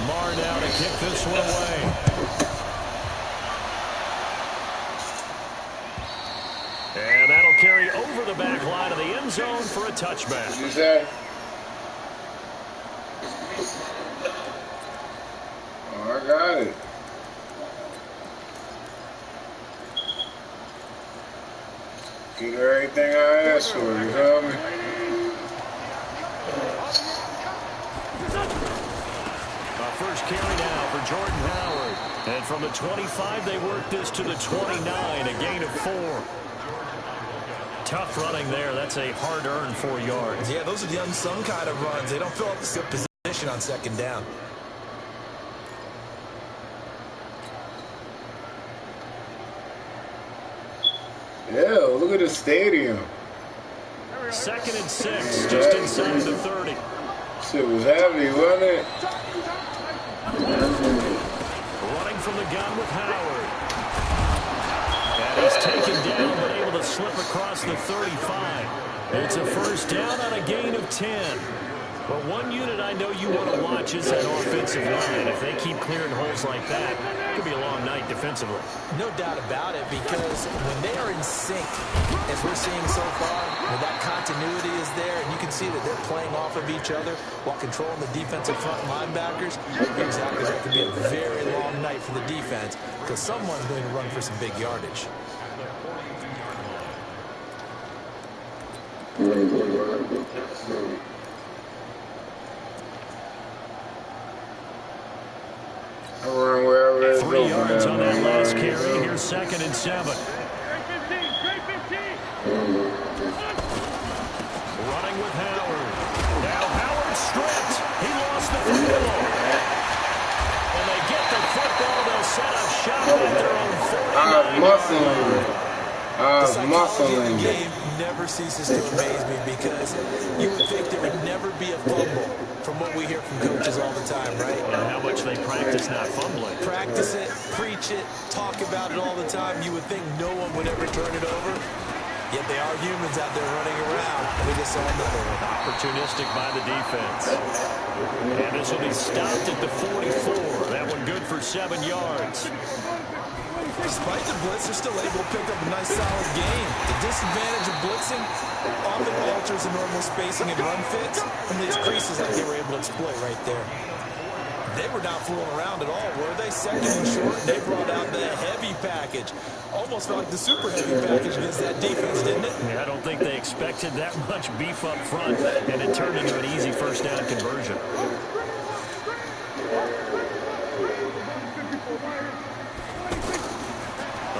Lamar now to kick this one away. And that'll carry over the back line of the end zone for a touchback. Oh, I got it. Get everything I asked for, you feel me? First carry now for Jordan Howard. And from the 25, they work this to the 29, a gain of 4. Tough running there. That's a hard-earned 4 yards. Yeah, those are the unsung kind of runs. They don't fill up the position on second down. Yeah, look at the stadium. 2nd and 6, just inside the 30. Shit was heavy, wasn't it? Running from the gun with Howard. And he's taken down, but able to slip across the 35. It's a first down on a gain of 10. But one unit I know you want to watch is that offensive line. If they keep clearing holes like that, it could be a long night defensively. No doubt about it, because when they are in sync, as we're seeing so far, when that continuity is there, and you can see that they're playing off of each other while controlling the defensive front linebackers, exactly, that could be a very long night for the defense, because someone's going to run for some big yardage. I run wherever it's 3 yards on that last carry. Here's 2nd and 7. Running with Howard. Now Howard stripped. He lost the football. And they get the football. They'll set up shop at their own 49. The psychology of the game never ceases to amaze me, because you would think there would never be a fumble from what we hear from coaches all the time, right? And how much they practice not fumbling. Practice it, preach it, talk about it all the time. You would think no one would ever turn it over. Yet they are humans out there running around. We just saw another one. Opportunistic by the defense. And this will be stopped at the 44. That one good for 7 yards. Despite the blitz, they're still able to pick up a nice, solid gain. The disadvantage of blitzing often alters the normal spacing and run fits, and these creases that they were able to exploit right there. They were not fooling around at all, were they? 2nd and short, they brought out the heavy package. Almost felt like the super heavy package against that defense, didn't it? Yeah, I don't think they expected that much beef up front, and it turned into an easy first down conversion.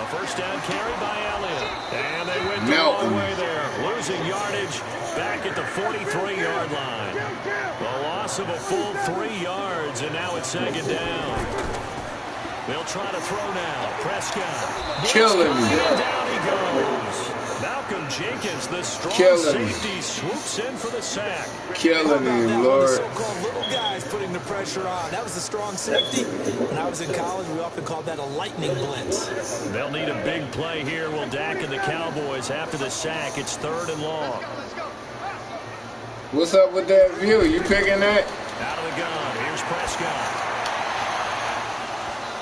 First down carry by Elliott. And they went the wrong way there. Losing yardage back at the 43-yard line. The loss of a full 3 yards, and now it's 2nd down. They'll try to throw now. Prescott. Killing me. And down he goes. Malcolm Jenkins, the strong safety, swoops in for the sack. Killing him, Lord. The so-called little guys putting the pressure on. That was the strong safety. When I was in college, we often called that a lightning blitz. They'll need a big play here. Will Dak and the Cowboys after the sack. It's 3rd and long. What's up with that view? You picking that? Out of the gun. Here's Prescott.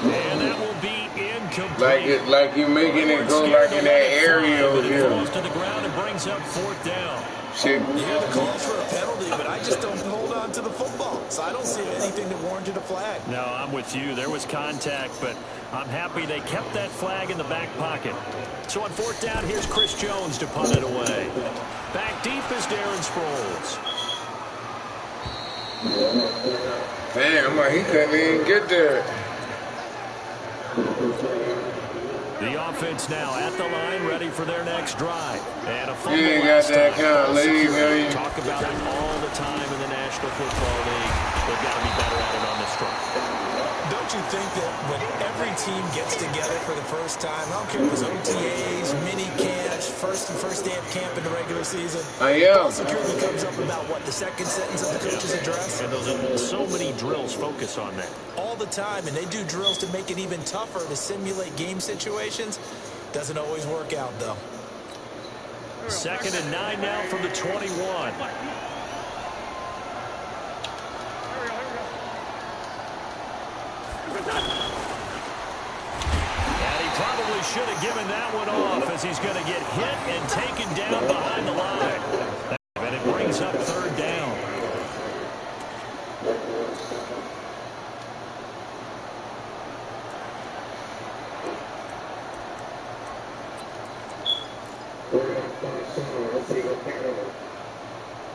And that will be incomplete. Like you making it go like in that aerial view. It falls to the ground and brings up 4th down. Shit. You hear the calls for a penalty, but I just don't hold on to the football. So I don't see anything that warranted a flag. No, I'm with you. There was contact, but I'm happy they kept that flag in the back pocket. So on 4th down, here's Chris Jones to punt it away. Back deep is Darren Sproles. Damn, he couldn't even get there. The offense now at the line, ready for their next drive. And a fumble. You ain't got that kind of lead, man. Talk about it all the time in the National Football League. They've got to be better at it on this drive. Don't you think that when every team gets together for the first time, I don't care if it's OTAs, mini camps, first day of camp in the regular season, ball security comes up about what, the second sentence of the coach's address? And those are so many drills focus on that. All the time, and they do drills to make it even tougher to simulate game situations. Doesn't always work out, though. 2nd and 9 now from the 21. 2 And he probably should have given that one off as he's going to get hit and taken down behind the line. And it brings up third down.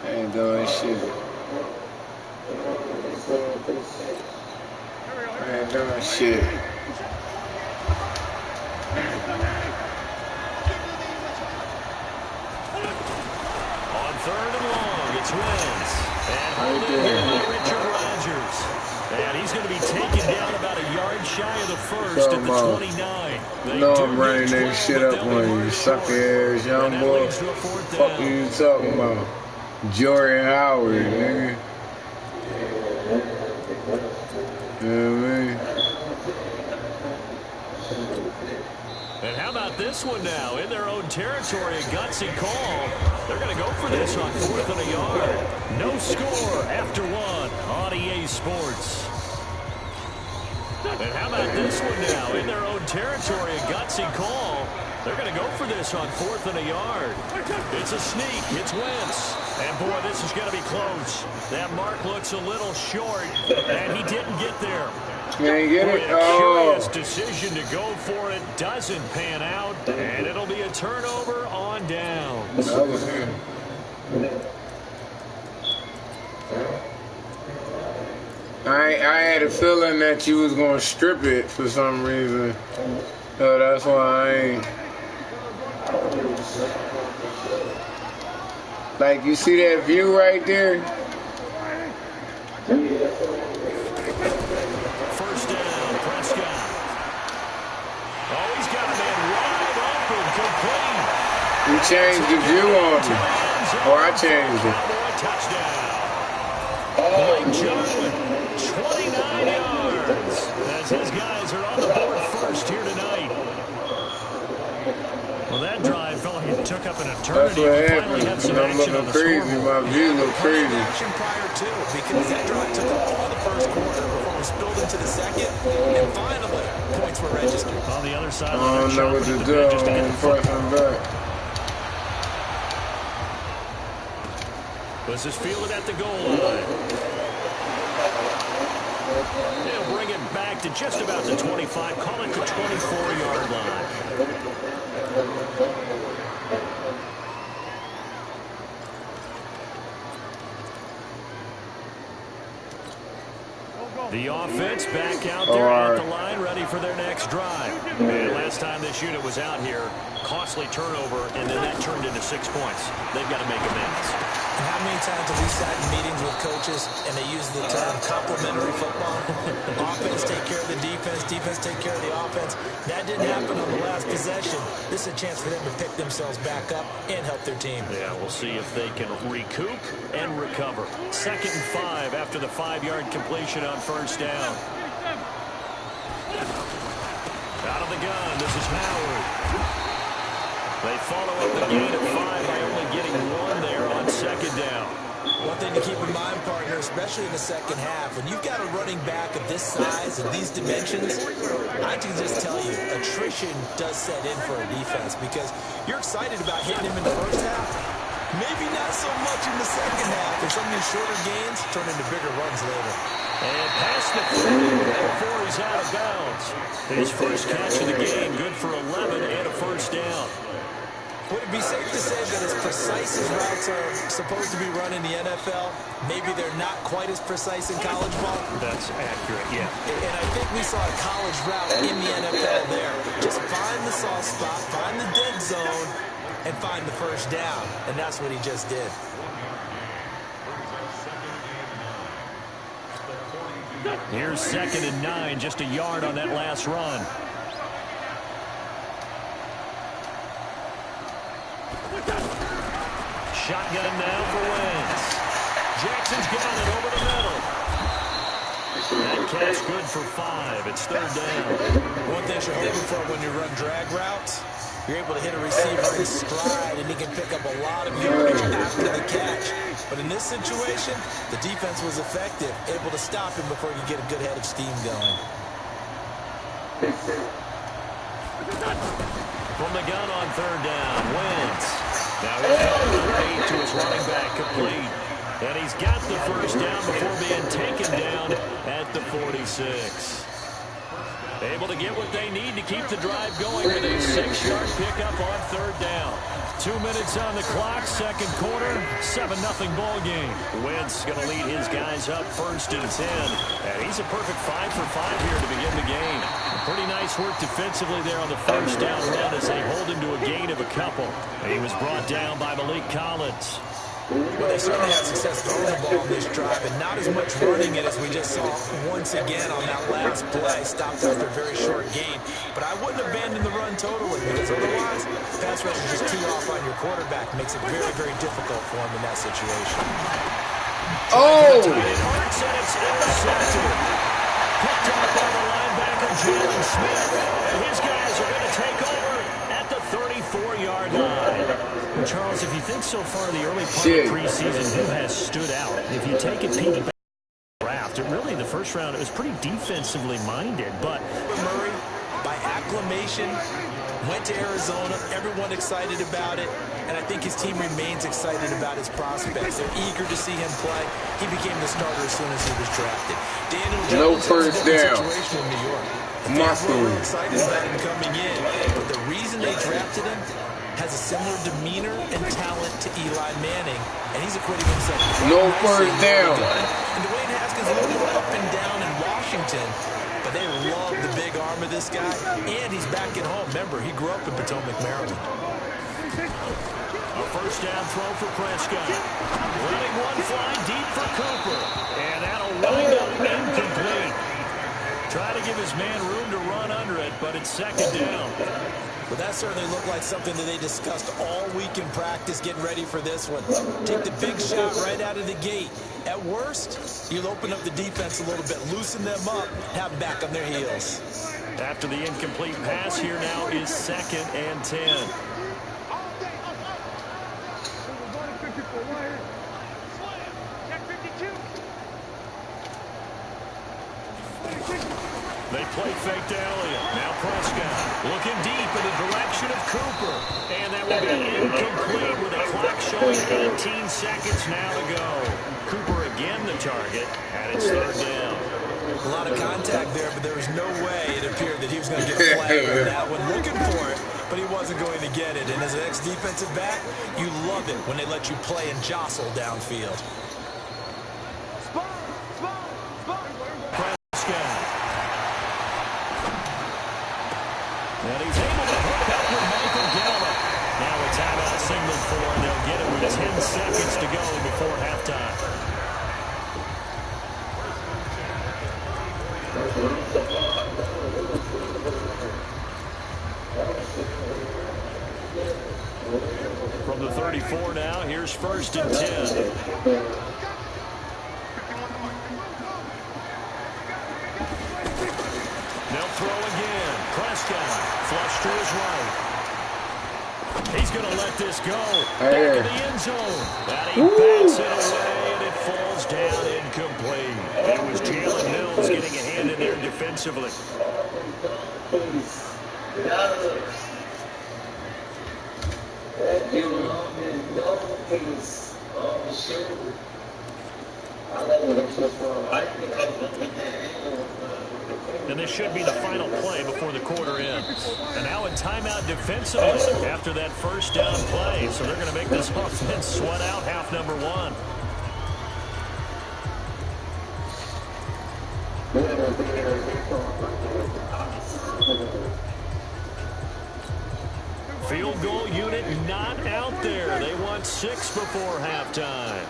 I ain't doing shit. I ain't doing shit. On third and long, it's Wentz. And holding here by Richard Rodgers. And he's going to be taken down about a yard shy of the first at the 29. You know I'm running that shit up on you, sucker ass young boy. Fuck you talking about? Jordan Howard, nigga. You know what I mean? And how about this one now? In their own territory, a gutsy call. They're going to go for this on 4th and a yard. No score after one on EA Sports. And how about this one now? In their own territory, a gutsy call. They're going to go for this on 4th and a yard. It's a sneak. It's Wentz. And, boy, this is going to be close. That mark looks a little short, and he didn't get there. Can't get it. A curious decision to go for it. Doesn't pan out, and it'll be a turnover on downs. That was him. I had a feeling that you was gonna strip it for some reason. So that's why I ain't. Like, you see that view right there? First down, Prescott. Oh, he's got a man wide open, complete. You changed the view on me. Or I changed it. Touchdown. Mike Jones, 29 yards. As his guys are on the board first here tonight. Well, that drive felt like it took up an eternity. That's what happened. I'm looking crazy. My view look crazy. Action prior to, because that drive took up all the first quarter before we spilled into the second, and finally, points were registered. On the other side, I don't know what to do. I'm pressing back. This is fielded at the goal line. They'll bring it back to just about the 25. Call it the 24-yard line. The offense back out there at the line, ready for their next drive. And last time this unit was out here, costly turnover, and then that turned into 6 points. They've got to make amends. And how many times have we sat in meetings with coaches and they use the term complementary football? Offense take care of the defense, defense take care of the offense. That didn't happen on the last possession. This is a chance for them to pick themselves back up and help their team. Yeah, we'll see if they can recoup and recover. 2nd and 5 after the 5-yard completion on first down. Out of the gun, this is Howard. They follow up the gain of 5 by only getting 1 there on 2nd down. One thing to keep in mind, partner, especially in the second half, when you've got a running back of this size and these dimensions, I can just tell you, attrition does set in for a defense because you're excited about hitting him in the first half. Maybe not so much in the second half, and some of these shorter gains turn into bigger runs later. And past the 30 before he's out of bounds. His first catch of the game, good for 11 and a first down. Would it be safe to say that as precise as routes are supposed to be run in the NFL, maybe they're not quite as precise in college ball? That's accurate, yeah. And I think we saw a college route in the NFL there. Just find the soft spot, find the dead zone, and find the first down. And that's what he just did. Here's 2nd and 9, just a yard on that last run. Shotgun now for Wentz. Jackson's got it over the middle. That catch good for 5. It's 3rd down. One thing you're hoping for when you run drag routes, you're able to hit a receiver in stride, and he can pick up a lot of yardage after the catch. But in this situation, the defense was effective, able to stop him before you get a good head of steam going. From the gun on third down, Wentz. Now he'll throw the fade to his running back, complete. And he's got the first down before being taken down at the 46. Able to get what they need to keep the drive going with a 6-yard pickup on third down. 2 minutes on the clock, second quarter, 7-0 ball game. Wentz going to lead his guys up first and 10. And he's a perfect 5 for 5 here to begin the game. Pretty nice work defensively there on the first down run as they hold him to a gain of a couple. And he was brought down by Malik Collins. Well, they certainly had success throwing the ball in this drive, and not as much running it as we just saw once again on that last play. Stopped after a very short gain. But I wouldn't abandon the run totally, because otherwise, pass rush is just too off on your quarterback. Makes it very, very difficult for him in that situation. Oh! Hurts, and it's intercepted. Picked up by the linebacker, Jalen Smith. And his guys are going to take over at the 34-yard line. Charles, if you think so far the early part of preseason, who has stood out? If you take a peek back at the draft, really in the first round, it was pretty defensively minded. But Murray, by acclamation, went to Arizona. Everyone excited about it. And I think his team remains excited about his prospects. They're eager to see him play. He became the starter as soon as he was drafted. Daniel Jones no first down. Situation in New York. Fans were excited about him coming in. But the reason they drafted him has a similar demeanor and talent to Eli Manning, and he's equating himself. No first down. And Dwayne Haskins a little more up and down in Washington, but they love the big arm of this guy, and he's back at home. Remember, he grew up in Potomac, Maryland. A first down throw for Prescott. Letting one fly deep for Cooper, and that'll wind up incomplete. Try to give his man room to run under it, but it's second down. But that certainly looked like something that they discussed all week in practice, getting ready for this one. Take the big shot right out of the gate. At worst, you'll open up the defense a little bit, loosen them up, have them back on their heels. After the incomplete pass, here now is second and 10. They play fake to Elliott. Now Prescott looking deep in the direction of Cooper. And that will be incomplete with a clock showing 18 seconds now to go. Cooper again the target, and it's third down. A lot of contact there, but there was no way it appeared that he was going to get a flag on that one. Looking for it, but he wasn't going to get it. And as an ex-defensive back, you love it when they let you play and jostle downfield. And he's able to hook up with Michael Gallup. Now a timeout signaled for, and they'll get it with 10 seconds to go before halftime. From the 34 now, here's first and 10. They'll throw again. Prescott, flush to his right. He's going to let this go. Back in the end zone. And he bats it away, and it falls down incomplete. It was Jalen Mills getting a hand in there defensively. And this should be the final play before the quarter ends. And now in timeout defensively after that first down play. So they're going to make this offense sweat out half number one. Field goal unit not out there. They want 6 before halftime.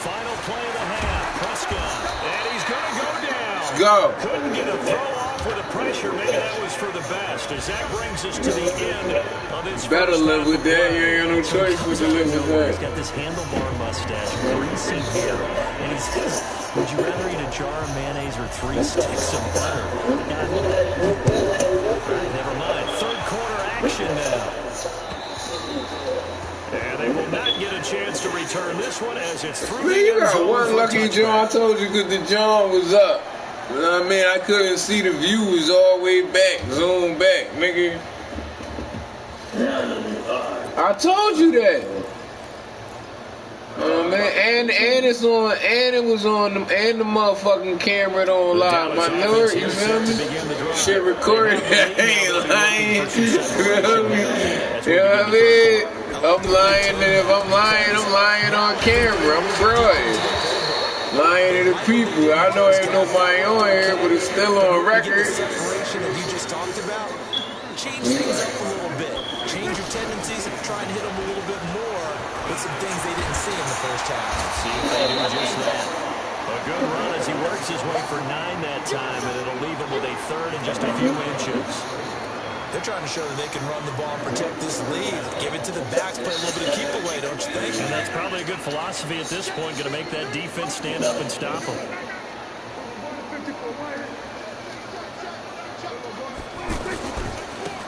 Final play of the half. Prescott. And he's going to go down. Let's go. Couldn't get a throw off with the pressure. Maybe that was for the best. As that brings us to the end of this. Better live with that. You ain't got no choice but to live with that. He's got this handlebar mustache, greasy hair. And he says, would you rather eat a jar of mayonnaise or 3 sticks of butter? Never mind. Third quarter action now. And They will not get a chance to return this one as it's through. Man, you got one lucky John. I told you because the John was up. You know what I mean? I couldn't see the view was all the way back, zoom back, nigga. I told you that. Man, and it's on, and it was on them, and the motherfucking camera don't lie. My lord, you feel me? Shit recorded. I ain't lying. You know what I mean? I'm lying, and if I'm lying on camera. I'm fraud. Lying to the people. I know ain't nobody on here, but it's still on record. Separation that you just talked about. Change things up a little bit. Change your tendencies and try and hit them a little bit more with some things they didn't see in the first half. See if they do just that. A good run as he works his way for 9 that time, and it'll leave him with a third and just a few inches. They're trying to show that they can run the ball and protect this lead. Give it to the backs, play a little bit of keep away, don't you think? And that's probably a good philosophy at this point, going to make that defense stand up and stop them.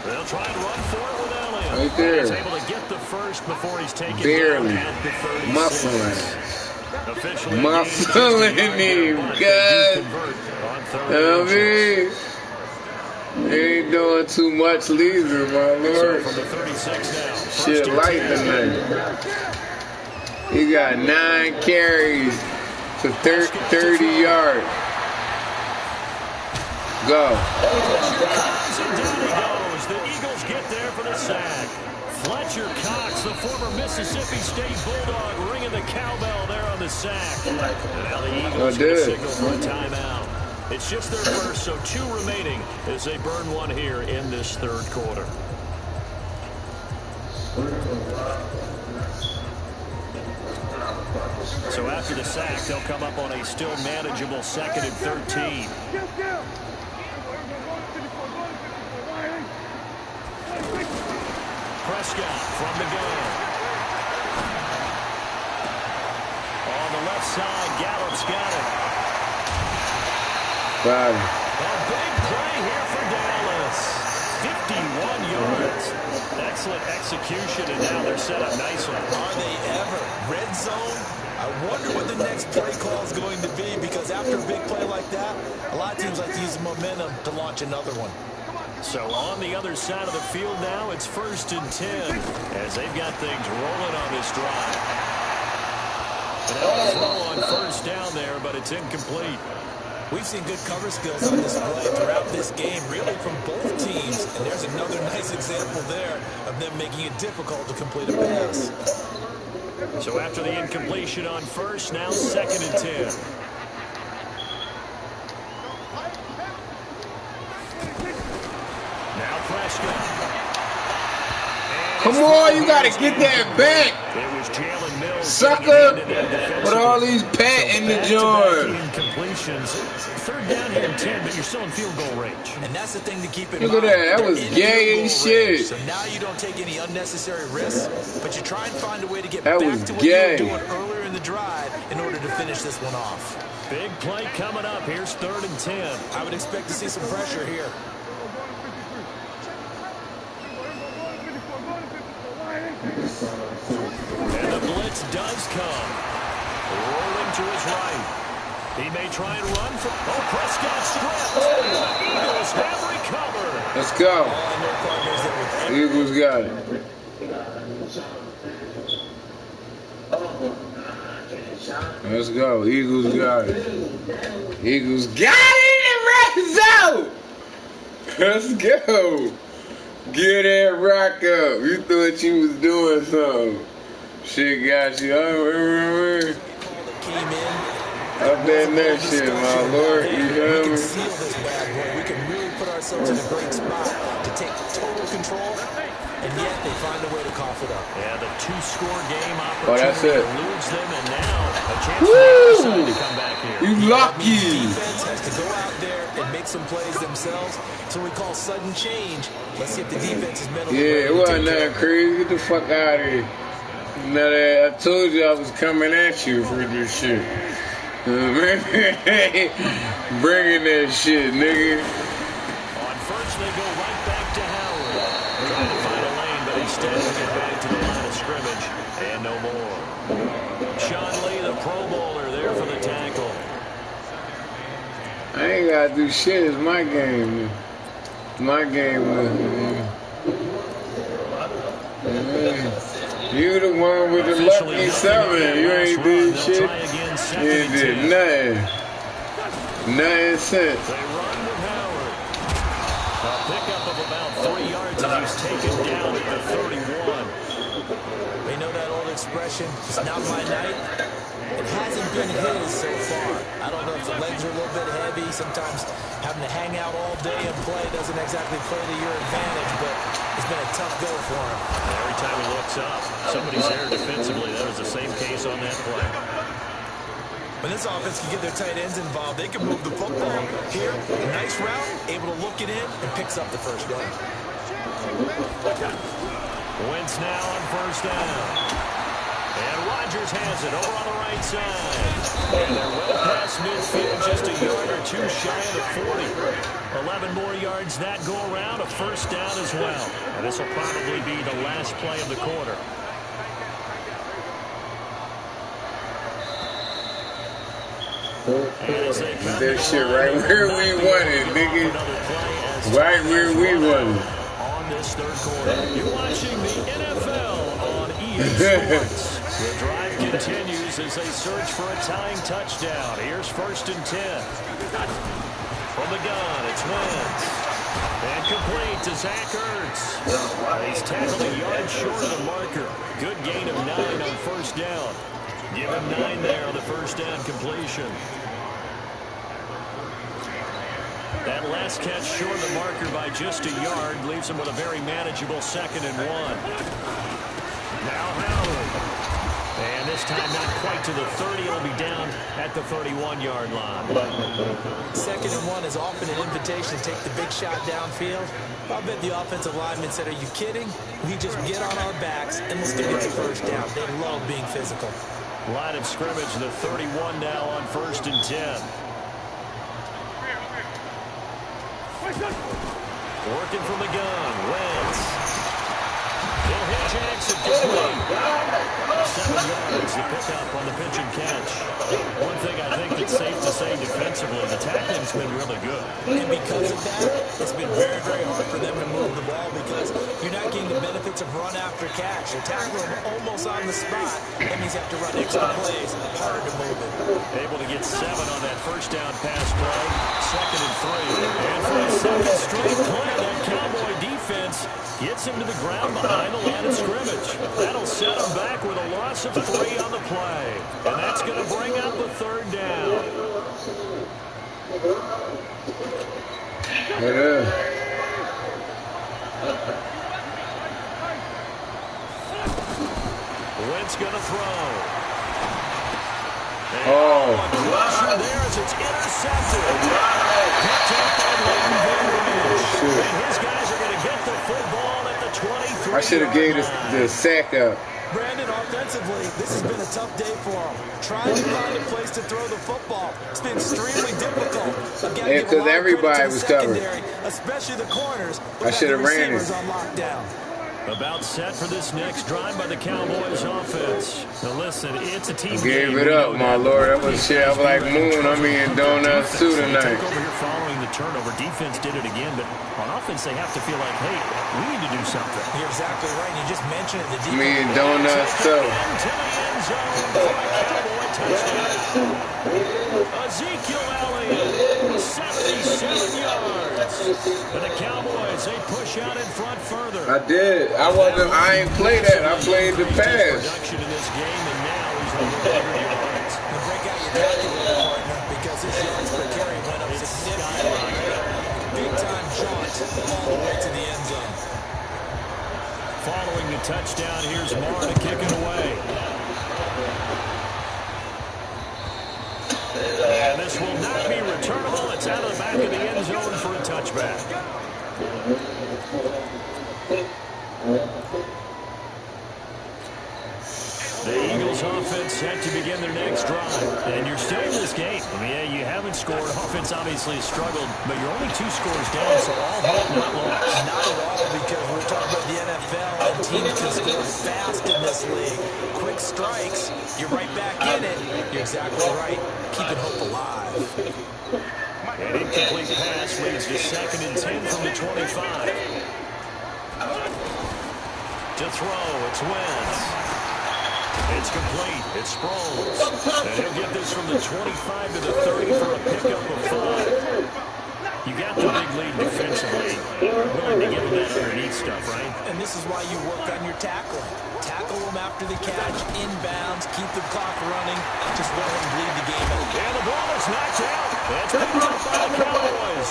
They'll try and run for it with Elliott. Right there. He's able to get the first before he's taken barely. down at the 36. Muscling him, God. I mean, they ain't doing too much leisure, my lord. So from the 36 now. Shit light tonight. He got 9 carries to 30 yards. Go. And down he goes. The Eagles get there for the sack. Fletcher Cox, the former Mississippi State Bulldog, ringing the cowbell there on the sack. And now the Eagles get a signal for a timeout. It's just their first, so 2 remaining as they burn one here in this third quarter. So after the sack, they'll come up on a still manageable 2nd and 13. Prescott from the gun. On the left side, Gallup's got it. Got it. A big play here for Dallas. 51 yards. Excellent execution, and now they're set up nicely. Are they ever? Red zone? I wonder what the next play call is going to be, because after a big play like that, a lot of teams like to use the momentum to launch another one. So on the other side of the field now, it's 1st and 10 as they've got things rolling on this drive. And a throw on 1st down there, but it's incomplete. We've seen good cover skills on display throughout this game, really from both teams. And there's another nice example there of them making it difficult to complete a pass. So after the incompletion on 1st, now 2nd and 10. Now Prescott. Come on, you gotta get that back. It was Jalen Mills. Sucker. With all these patting the joint. Incompletions. 3rd down here and 10, but you're still in field goal range. And that's the thing to keep in Look mind. at that. That was gay as shit. So now you don't take any unnecessary risks, but you try and find a way to get That back was to what gay. you were doing earlier in the drive in order to finish this one off. Big play coming up. Here's 3rd and 10. I would expect to see some pressure here. And the blitz does come. Rolling to his right. He may try and run for... Oh, Prescott stripped. Eagles have recovered. Let's go. Eagles got it. Let's go. Eagles got it. Eagles got it in the red zone. Let's go. Get that rock up. You thought you was doing something. Shit got you. Up that next shit, my lord. You feel me? We can seal this bad boy. We can really put ourselves in a great spot to take total control, and yet they find a way to cough it up. Yeah, the 2-score game Oh, that's opportunity it. eludes them, and now a chance for the other side to come back here. You lucky. Defense has to go out there and make some plays themselves. So we call sudden change. Let's see if the defense is mentally Yeah, it ready to wasn't take that crazy. Get the fuck out of here. Now that I told you I was coming at you for this shit. Bringing that shit, nigga. On 1st, they go right back to Howard. Trying to find a lane, but instead they get back to the line of scrimmage. And gotta do shit. It's my game, man. My game, man. You the one with the lucky 7. You ain't did shit. You ain't did nothing. Nothing since. They run with Howard. A pickup of about 3 yards as he's taken down at the 31. They know that old expression, it's not my night. It hasn't been his so far. I don't know if the legs are a little bit heavy. Sometimes having to hang out all day and play doesn't exactly play to your advantage, but it's been a tough go for him. Every time he looks up, somebody's there defensively. That was the same case on that play. When this offense can get their tight ends involved, they can move the football. Here, a nice route, able to look it in, and picks up the first down. Wentz now on first down. And Rodgers has it over on the right side. And they're well past midfield, just a yard or two shy of the 40. 11 more yards that go around, a first down as well. And this will probably be the last play of the quarter. That shit right where we wanted, nigga. Right where we wanted. On this third quarter, you're watching the NFL on EA Sports. The drive continues as they search for a tying touchdown. Here's 1st and 10. From the gun, it's Wentz. And complete to Zach Ertz. He's tackled a yard short of the marker. Good gain of 9 on first down. Give him 9 there on the first down completion. That last catch short of the marker by just a yard leaves him with a very manageable 2nd and 1. Now Howard. And this time not quite to the 30. It'll be down at the 31-yard line. 2nd and 1 is often an invitation to take the big shot downfield. I'll bet the offensive lineman said, are you kidding? We just get on our backs and let's go get the first down. They love being physical. Line of scrimmage, the 31 now on 1st and 10. Working from the gun, Wentz. He'll hit Jackson complete. 7 yards, the pickup on the pitch and catch. One thing I think that's safe to say defensively, the tackling's been really good. And because of that, it's been very, very hard for them to move the ball because you're not getting the benefits of run after catch. You're tackling them almost on the spot. That means you have to run extra plays. Hard to move it. Able to get 7 on that first down pass play. 2nd and 3. And for a second straight play, that Cowboy defense gets him to the ground behind the line of scrimmage. That'll set him back with a loss of 3 on the play. And that's going to bring up a 3rd down. Wentz going to throw. And pressure there as it's intercepted. Picked up by Leighton Van Branch. And his guys are going to get the football at the 23. I should have gave the sack up. Brandon, offensively, this has been a tough day for him. Trying to find a place to throw the football. It's been extremely difficult. Yeah, because everybody was covered. Especially the corners. I should have ran it. On lockdown. About set for this next drive by the Cowboys offense. Now listen, it's a team game. Gave it up, my lord. That was shit. I was like moon. I'm eating donuts too tonight. They took over here following the turnover. Defense did it again, but on offense they have to feel like, hey, we need to do something. You're exactly right. You just mentioned it. The defense. I'm eating donuts too. Into the end zone for a Cowboy touchdown. Ezekiel Elliott, 77 yards. And the Cowboys, they push out in front further. I did. I ain't play that. I played the pass. Production in this game, and now he's over 100 yards. And break out your calculator, partner, because his yards per carry went up significantly. Big time jaunt all the way to the end zone. Following the touchdown, here's Marr to kick it away. And this will not be returnable. It's out of the back of the end zone for a touchback. The Eagles offense set to begin their next drive. And you're still in this game. I mean, yeah, you haven't scored. Offense obviously has struggled, but you're only 2 scores down, so all hope not lost. Not at all, because we're talking about the NFL, and teams can score fast in this league. Quick strikes, you're right back in it. You're exactly right. Keeping hope alive. An incomplete pass leads to 2nd and 10 from the 25. To throw, it's Wentz. It's complete. It's Sproles. And he'll get this from the 25 to the 30 for a pickup of 5. You got the big lead defensively. Willing to give him that underneath stuff, right? And this is why you work on your tackling. Tackle them after the catch, inbounds, keep the clock running. Just let him bleed the game out. And the ball is knocked out. That's picked up by the Cowboys.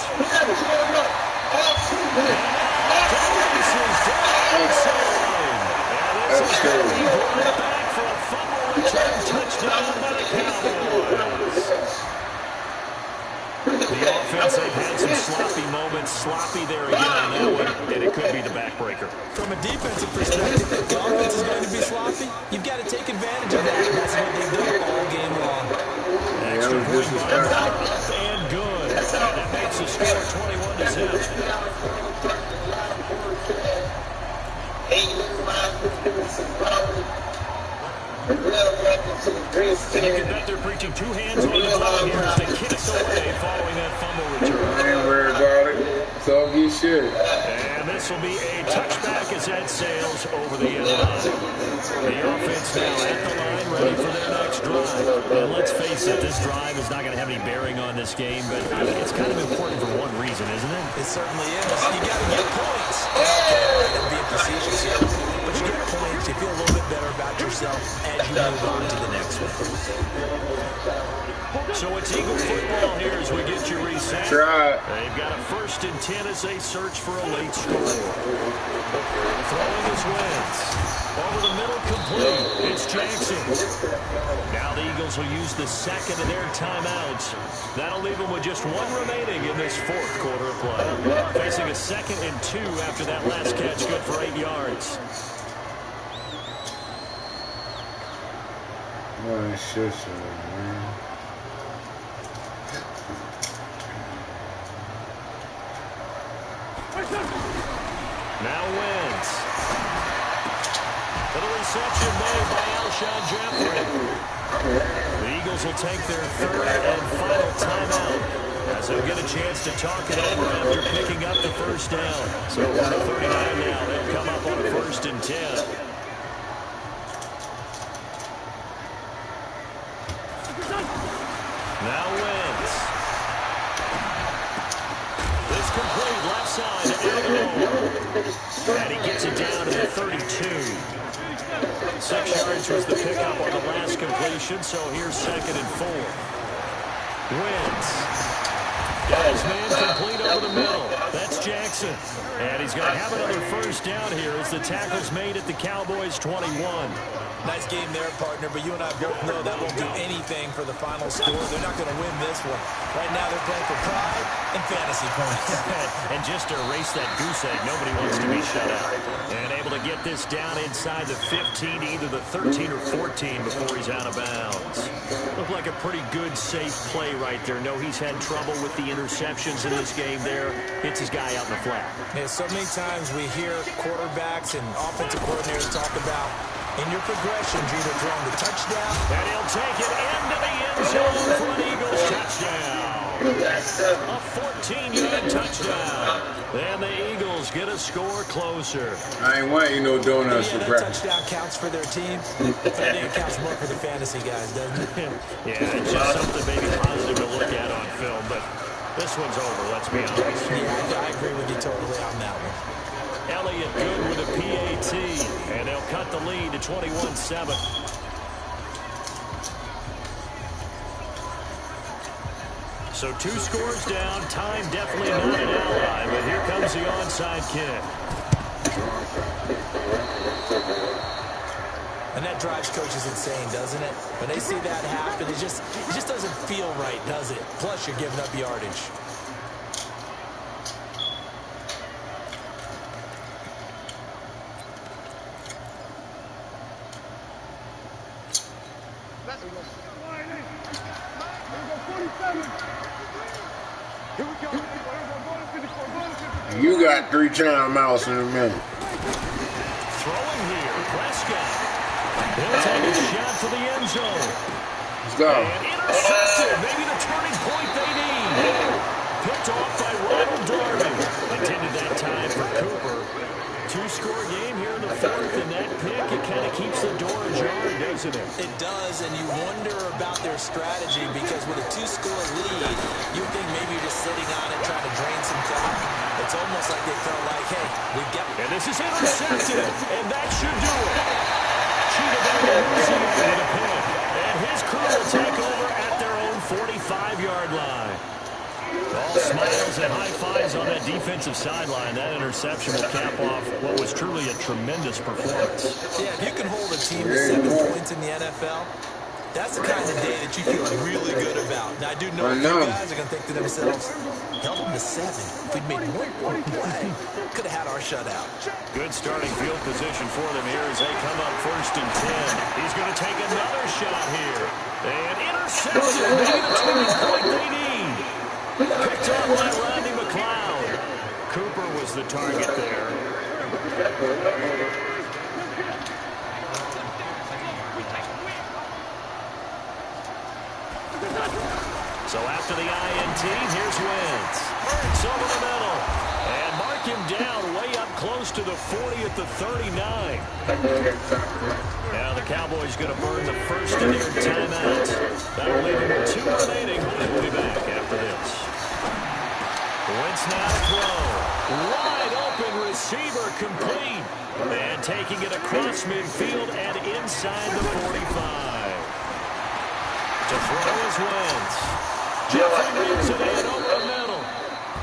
That's crazy. Back for a fumble return touchdown by the Cowboys. The offense, they've had some sloppy moments. Sloppy there again on that one, and it could be the backbreaker. From a defensive perspective, if the offense is going to be sloppy, you've got to take advantage of that. That's what they've done all game long. Extra point by Brown, and good. And that makes the score 21-0. And you can bet they're preaching 2 hands on the ball here as they kick us away following that fumble return. I ain't worried about it. It's all good shit. And this will be a touchback as that sails over the end line. The offense now at the line, ready for their next drive. And let's face it, this drive is not going to have any bearing on this game, but it's kind of important for one reason, isn't it? It certainly is. You got to get points. Okay, I'm being facetious here. But you get points, you feel a little bit better about yourself as you move on to the next one. So it's Eagle football here as we get you reset. Try it. They've got a 1st and 10 as they search for a late score. Throwing his Wentz. Over the middle, complete. It's Jackson. Now the Eagles will use the 2nd of their timeouts. That'll leave them with just 1 remaining in this 4th quarter of play. Facing a 2nd and 2 after that last catch, good for 8 yards. Oh, shit, man. Now Wentz. For the reception made by Alshon Jeffrey. The Eagles will take their 3rd and final timeout as they'll get a chance to talk it over after picking up the 1st down. So we're at 39 now. They'll come up on a 1st and 10. Now Wentz. It's complete left side to Aguilar. And he gets it down to the 32. 6 yards was the pickup on the last completion, so here's 2nd and 4. Wentz. Got his man complete over the middle. That's Jackson. And he's going to have another 1st down here as the tackle's made at the Cowboys' 21. Nice game there, partner, but you and I both know that won't do anything for the final score. They're not going to win this one. Right now, they're playing for pride and fantasy points. And just to erase that goose egg, nobody wants to be shut out. And able to get this down inside the 15, either the 13 or 14 before he's out of bounds. Looked like a pretty good, safe play right there. No, he's had trouble with the interceptions in this game there. Hits his guy out in the flat. Yeah, so many times we hear quarterbacks and offensive coordinators talk about in your progression, you're either throwing the touchdown. And he'll take it into the end zone for an Eagles touchdown. A 14-yard touchdown. And the Eagles get a score closer. I ain't wanting no donuts for That breakfast. touchdown counts for their team. I think it counts more for the fantasy guys, doesn't it? Yeah, it's just something maybe positive to look at on film, but this one's over, let's be honest. Yeah, I agree with you totally on that one. Elliott good with a PAT, and they'll cut the lead to 21-7. So 2 scores down. Time definitely not an ally, but here comes the onside kick. And that drives coaches insane, doesn't it? When they see that happen, it just doesn't feel right, does it? Plus, you're giving up yardage. You got 3 timeouts in a minute. Throwing here, Prescott. He'll take a shot for the end zone. Let's go. And intercepted. Maybe the turning point they need. picked off by Ronald Darby. Intended that time for Cooper. Two-score game here in the fourth, and that pick, it kind of keeps the door ajar, doesn't it? It does, and you wonder about their strategy because with a two-score lead, you think maybe you're just sitting on it trying to drain some clock. It's almost like they felt like, hey, we've got... And this is intercepted, and that should do it. Cheetah Bengals losing it with a pick, and his crew will take over at their own 45-yard line. All smiles and high fives on that defensive sideline. That interception will cap off what was truly a tremendous performance. Yeah, if you can hold a team to 7 points in the NFL, that's the kind of day that you feel really good about. Now, I do know you guys are going to think to themselves, held them to 7. If we'd made one more play, could have had our shutout. Good starting field position for them here as they come up 1st and 10. He's going to take another shot here. And intercepted. Maybe the turning point they need. Picked up by Rodney McLeod. Cooper was the target there. So after the INT, here's Wentz. It's over the middle. And mark him down way up close to the 40 at the 39. Now the Cowboys going to burn the first of their timeouts. That'll leave them with 2 remaining. We'll be back after this. Wentz now to throw. Wide open receiver complete. And taking it across midfield and inside the 45. To throw is Wentz. Jeffrey reads it in over the middle.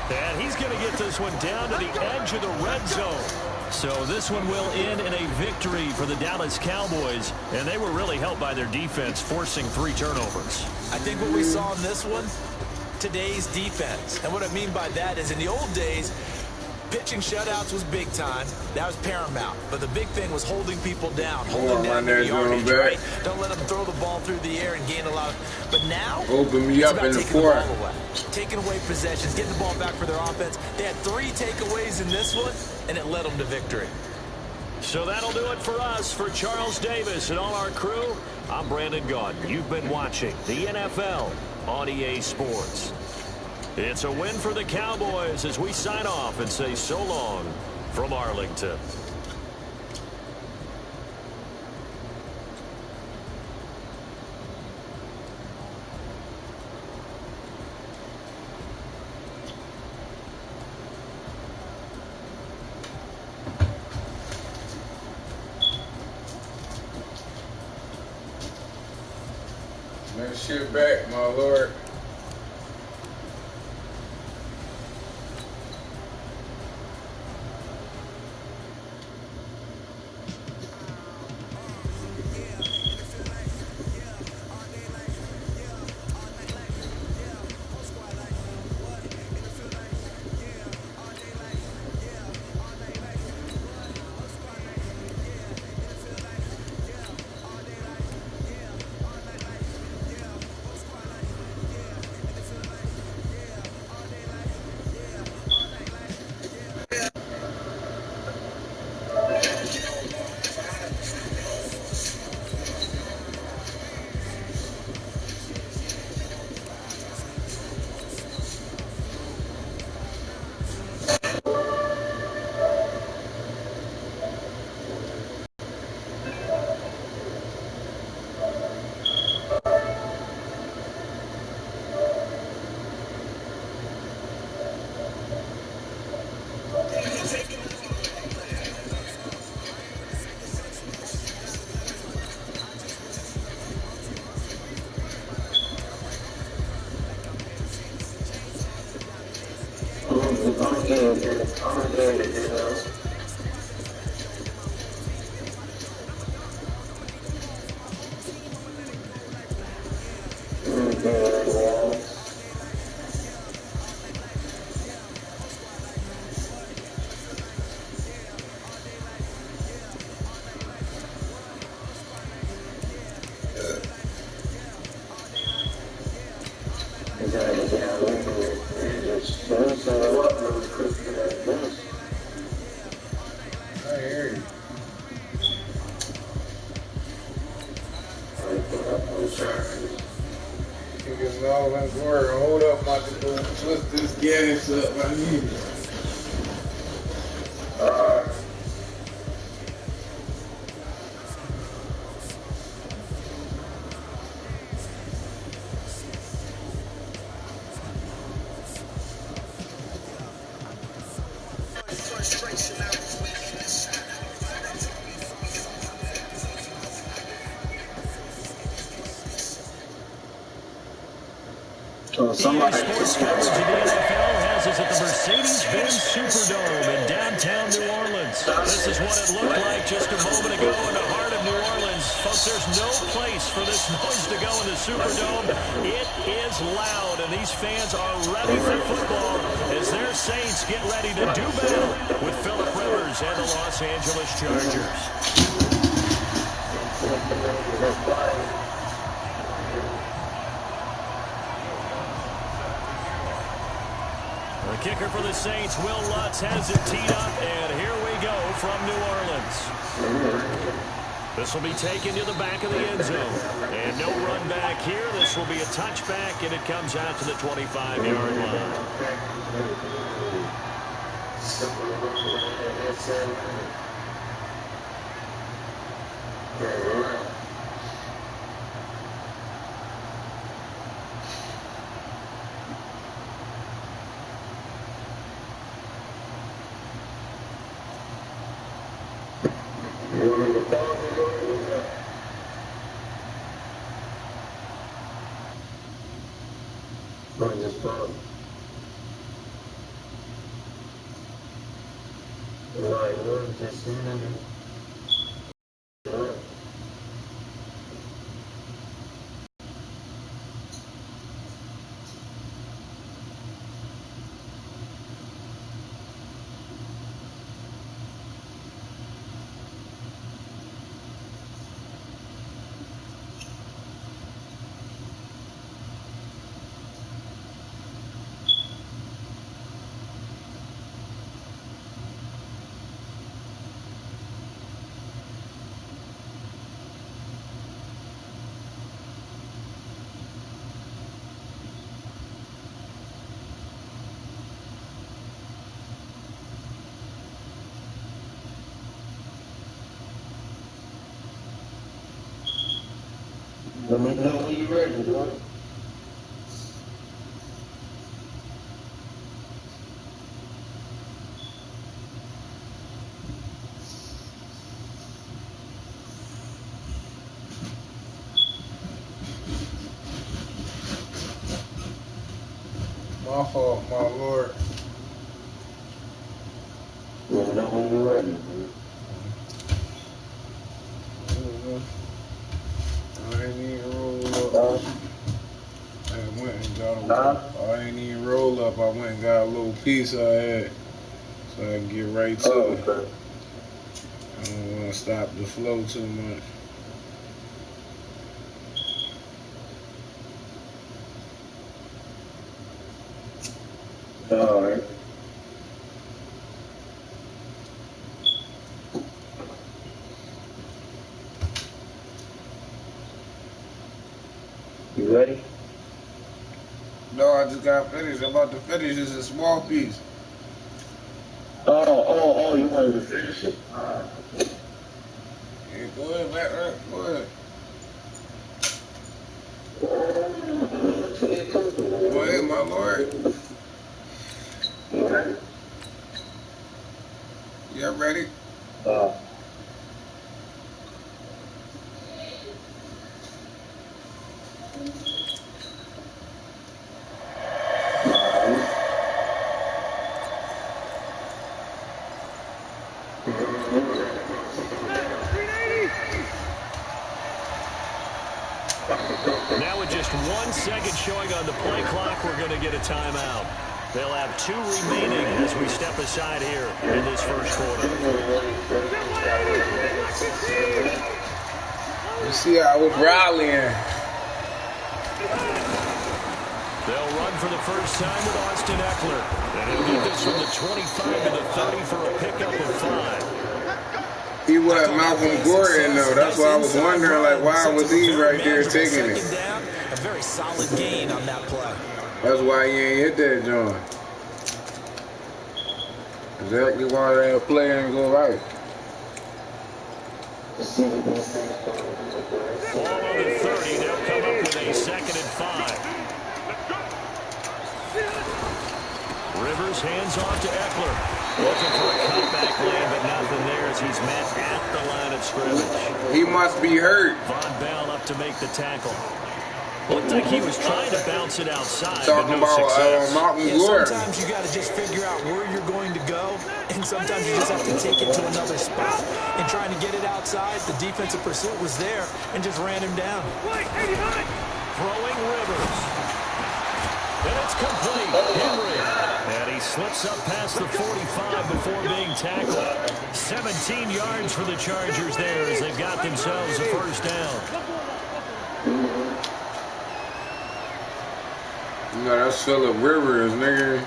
And he's going to get this one down to the edge of the red zone. So this one will end in a victory for the Dallas Cowboys. And they were really helped by their defense, forcing 3 turnovers. I think what we saw in this one, today's defense. And what I mean by that is in the old days, pitching shutouts was big time. That was paramount. But the big thing was holding people down, holding down their yardage, right? Don't let them throw the ball through the air and gain a lot of... But now, open me up in the fourth. Taking away possessions, getting the ball back for their offense. They had 3 takeaways in this one, and it led them to victory. So that'll do it for us. For Charles Davis and all our crew, I'm Brandon Gaudin. You've been watching the NFL on EA Sports. It's a win for the Cowboys as we sign off and say so long from Arlington. Let's shit back, my lord. all in work. Hold up, I'm about to go twist this gas up. I need it. Somebody sports coverage of the NFL has us at the Mercedes-Benz Superdome in downtown New Orleans. This is what it looked like just a moment ago in the heart of New Orleans. Folks, there's no place for this noise to go in the Superdome. It is loud, and these fans are ready for football as their Saints get ready to do battle with Phillip Rivers and the Los Angeles Chargers. The kicker for the Saints, Will Lutz, has it teed up, and here we go from New Orleans. This will be taken to the back of the end zone. And no run back here. This will be a touchback, and it comes out to the 25-yard line. Let me know when you're ready, bro. My fault, my lord. Let me know when you're ready, bro. I ain't even roll up. I went and got I ain't even roll up. I went and got a little piece I had, so I can get right to it. Okay. I don't want to stop the flow too much. All right. You ready? No, I just got finished. I'm about to finish. It's a small piece. Oh, you wanted to finish it? Yeah, go ahead, Matt. Go ahead. Go ahead, my lord. You ready? Yeah, ready? Now with just 1 second showing on the play clock, we're going to get a timeout. They'll have 2 remaining as we step aside here in this first quarter. You see, I was rallying. They'll run for the first time with Austin Eckler. And he'll get this from the 25 to the 30 for a pickup of 5. He wasn't Malcolm Gordon, though. That's why I was wondering, like, why was he right there taking it? very solid gain on that play. That's why you ain't hit that joint. Exactly why that play ain't go right. Ball on the 30. They'll come up with a 2nd and 5. Rivers hands off to Eckler. Looking for a cutback lane, but nothing there as he's met at the line of scrimmage. He must be hurt. Von Bell up to make the tackle. Looked like he was trying to bounce it outside, Talking but no success. Sometimes you got to just figure out where you're going to go, and sometimes you just have to take it to another spot. And trying to get it outside, the defensive pursuit was there and just ran him down. Throwing Rivers. And it's complete. Henry. And he slips up past the 45 before being tackled. 17 yards for the Chargers there as they've got themselves a first down. You know, that's Phillip Rivers, nigga.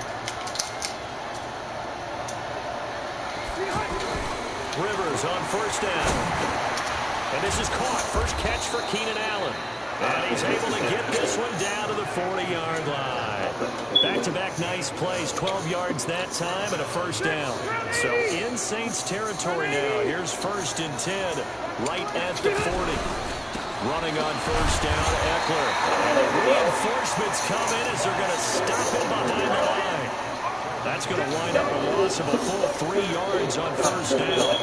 Rivers on first down. And this is caught. First catch for Keenan Allen. And he's able to get this one down to the 40-yard line. Back-to-back nice plays. 12 yards that time and a first down. So in Saints territory now. Here's 1st and 10 right at the 40. Running on first down, Eckler. Reinforcements come in as they're going to stop him behind the line. That's going to wind up a loss of a full 3 yards on first down.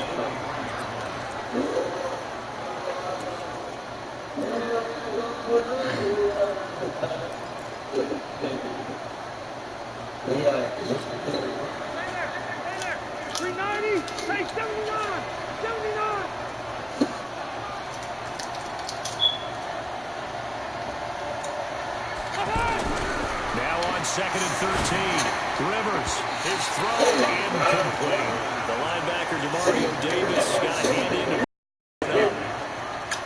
Now on 2nd and 13. Rivers, his throw incomplete. The linebacker, Demario Davis, got a hand in.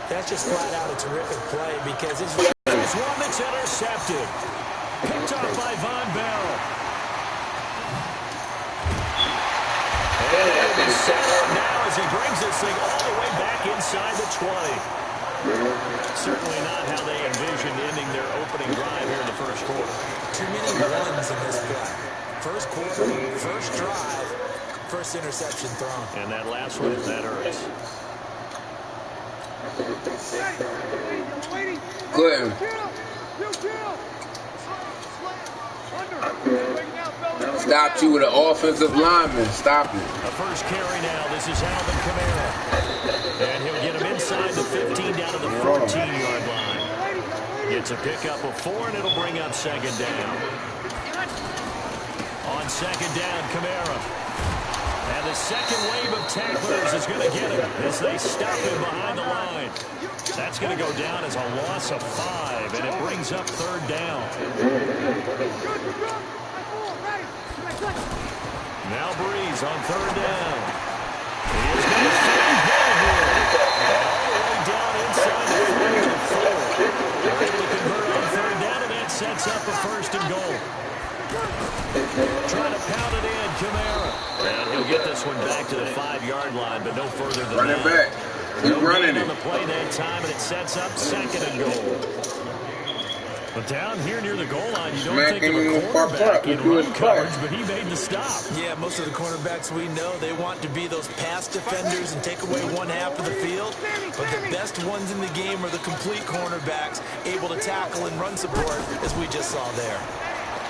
That's just flat out a terrific play because it's one that's intercepted. Picked off by Von Bell. And he's set up now as he brings this thing all the way back inside the 20. Certainly not how they envisioned ending their opening drive here in the first quarter. Too many runs in this play. First quarter, first drive, first interception thrown. And that last one, that hurts. Clinton. Stopped you with an offensive lineman. Stop it. A first carry now. This is Alvin Kamara. And he'll get him inside the 15 down to the 14-yard line. Gets a pickup of 4, and it'll bring up 2nd down. On 2nd down, Kamara. And the second wave of tacklers is going to get him as they stop him behind the line. That's going to go down as a loss of 5, and it brings up 3rd down. Now Breeze on 3rd down. He is going to find Ball here. All the way down inside the 44. They're able to convert on 3rd down, and that sets up a 1st and goal. Trying to pound it in, Kamara. And he'll get this one back to the 5-yard line, but no further than Running that. back. Keep running it. On the play that time, and it sets up 2nd and goal. But down here near the goal line, you don't think of a quarterback in run coverage, but he made the stop. Yeah, most of the cornerbacks we know, they want to be those pass defenders and take away one half of the field. But the best ones in the game are the complete cornerbacks, able to tackle and run support, as we just saw there.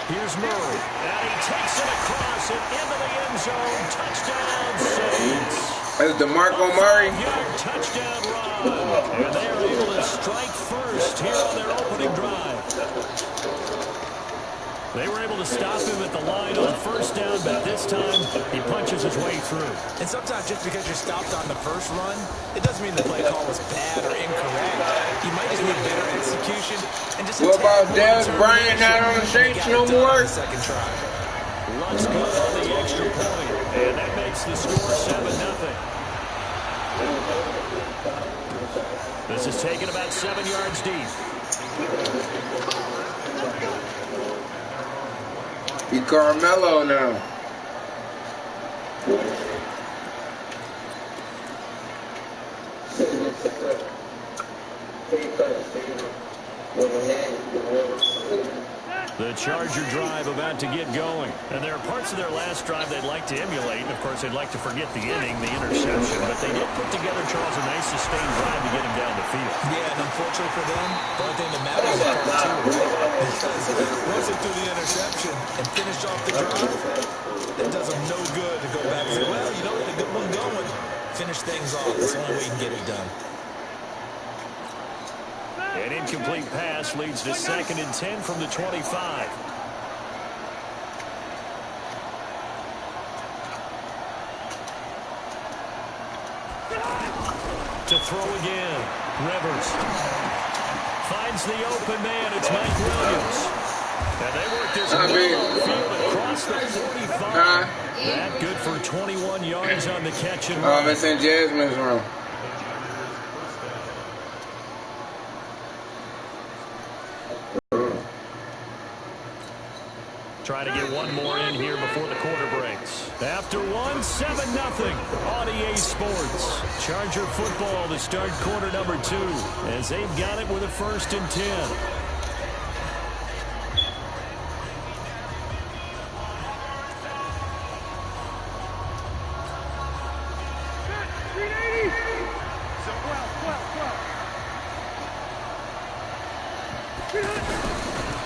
Here's Murray, and he takes it across and into the end zone. Touchdown, Saints. That's DeMarco Murray. 5-yard touchdown run. And they are able to strike first here on their opening drive. They were able to stop him at the line on first down, but this time he punches his way through. And sometimes just because you're stopped on the first run, it doesn't mean the play call was bad or incorrect. You might just need better execution. And just what about Dez Bryant not on the Saints no more? Second try. Luck's good on the extra point, and that makes the score 7-0. This is taken about 7 yards deep. He Carmelo now. When The Charger drive about to get going. And there are parts of their last drive they'd like to emulate. And, of course, they'd like to forget the inning, the interception. But they did put together, Charles, a nice sustained drive to get him down the field. Yeah, and unfortunately for them, the only thing that matters is part two, right? Because once they threw the interception and finished off the drive, it does them no good to go back and say, well, you know, we had a good one going. Finish things off. That's the only way you can get it done. An incomplete pass leads to 2nd and 10 from the 25. To throw again. Rivers finds the open man. It's Mike Williams. And they work this field across the 45. That good for 21 yards on the catch and run. That's in Jasmine's room. Trying to get one more in here before the quarter breaks. After one, 7-0 on EA Sports. Charger football to start quarter number 2 as they've got it with a 1st and 10.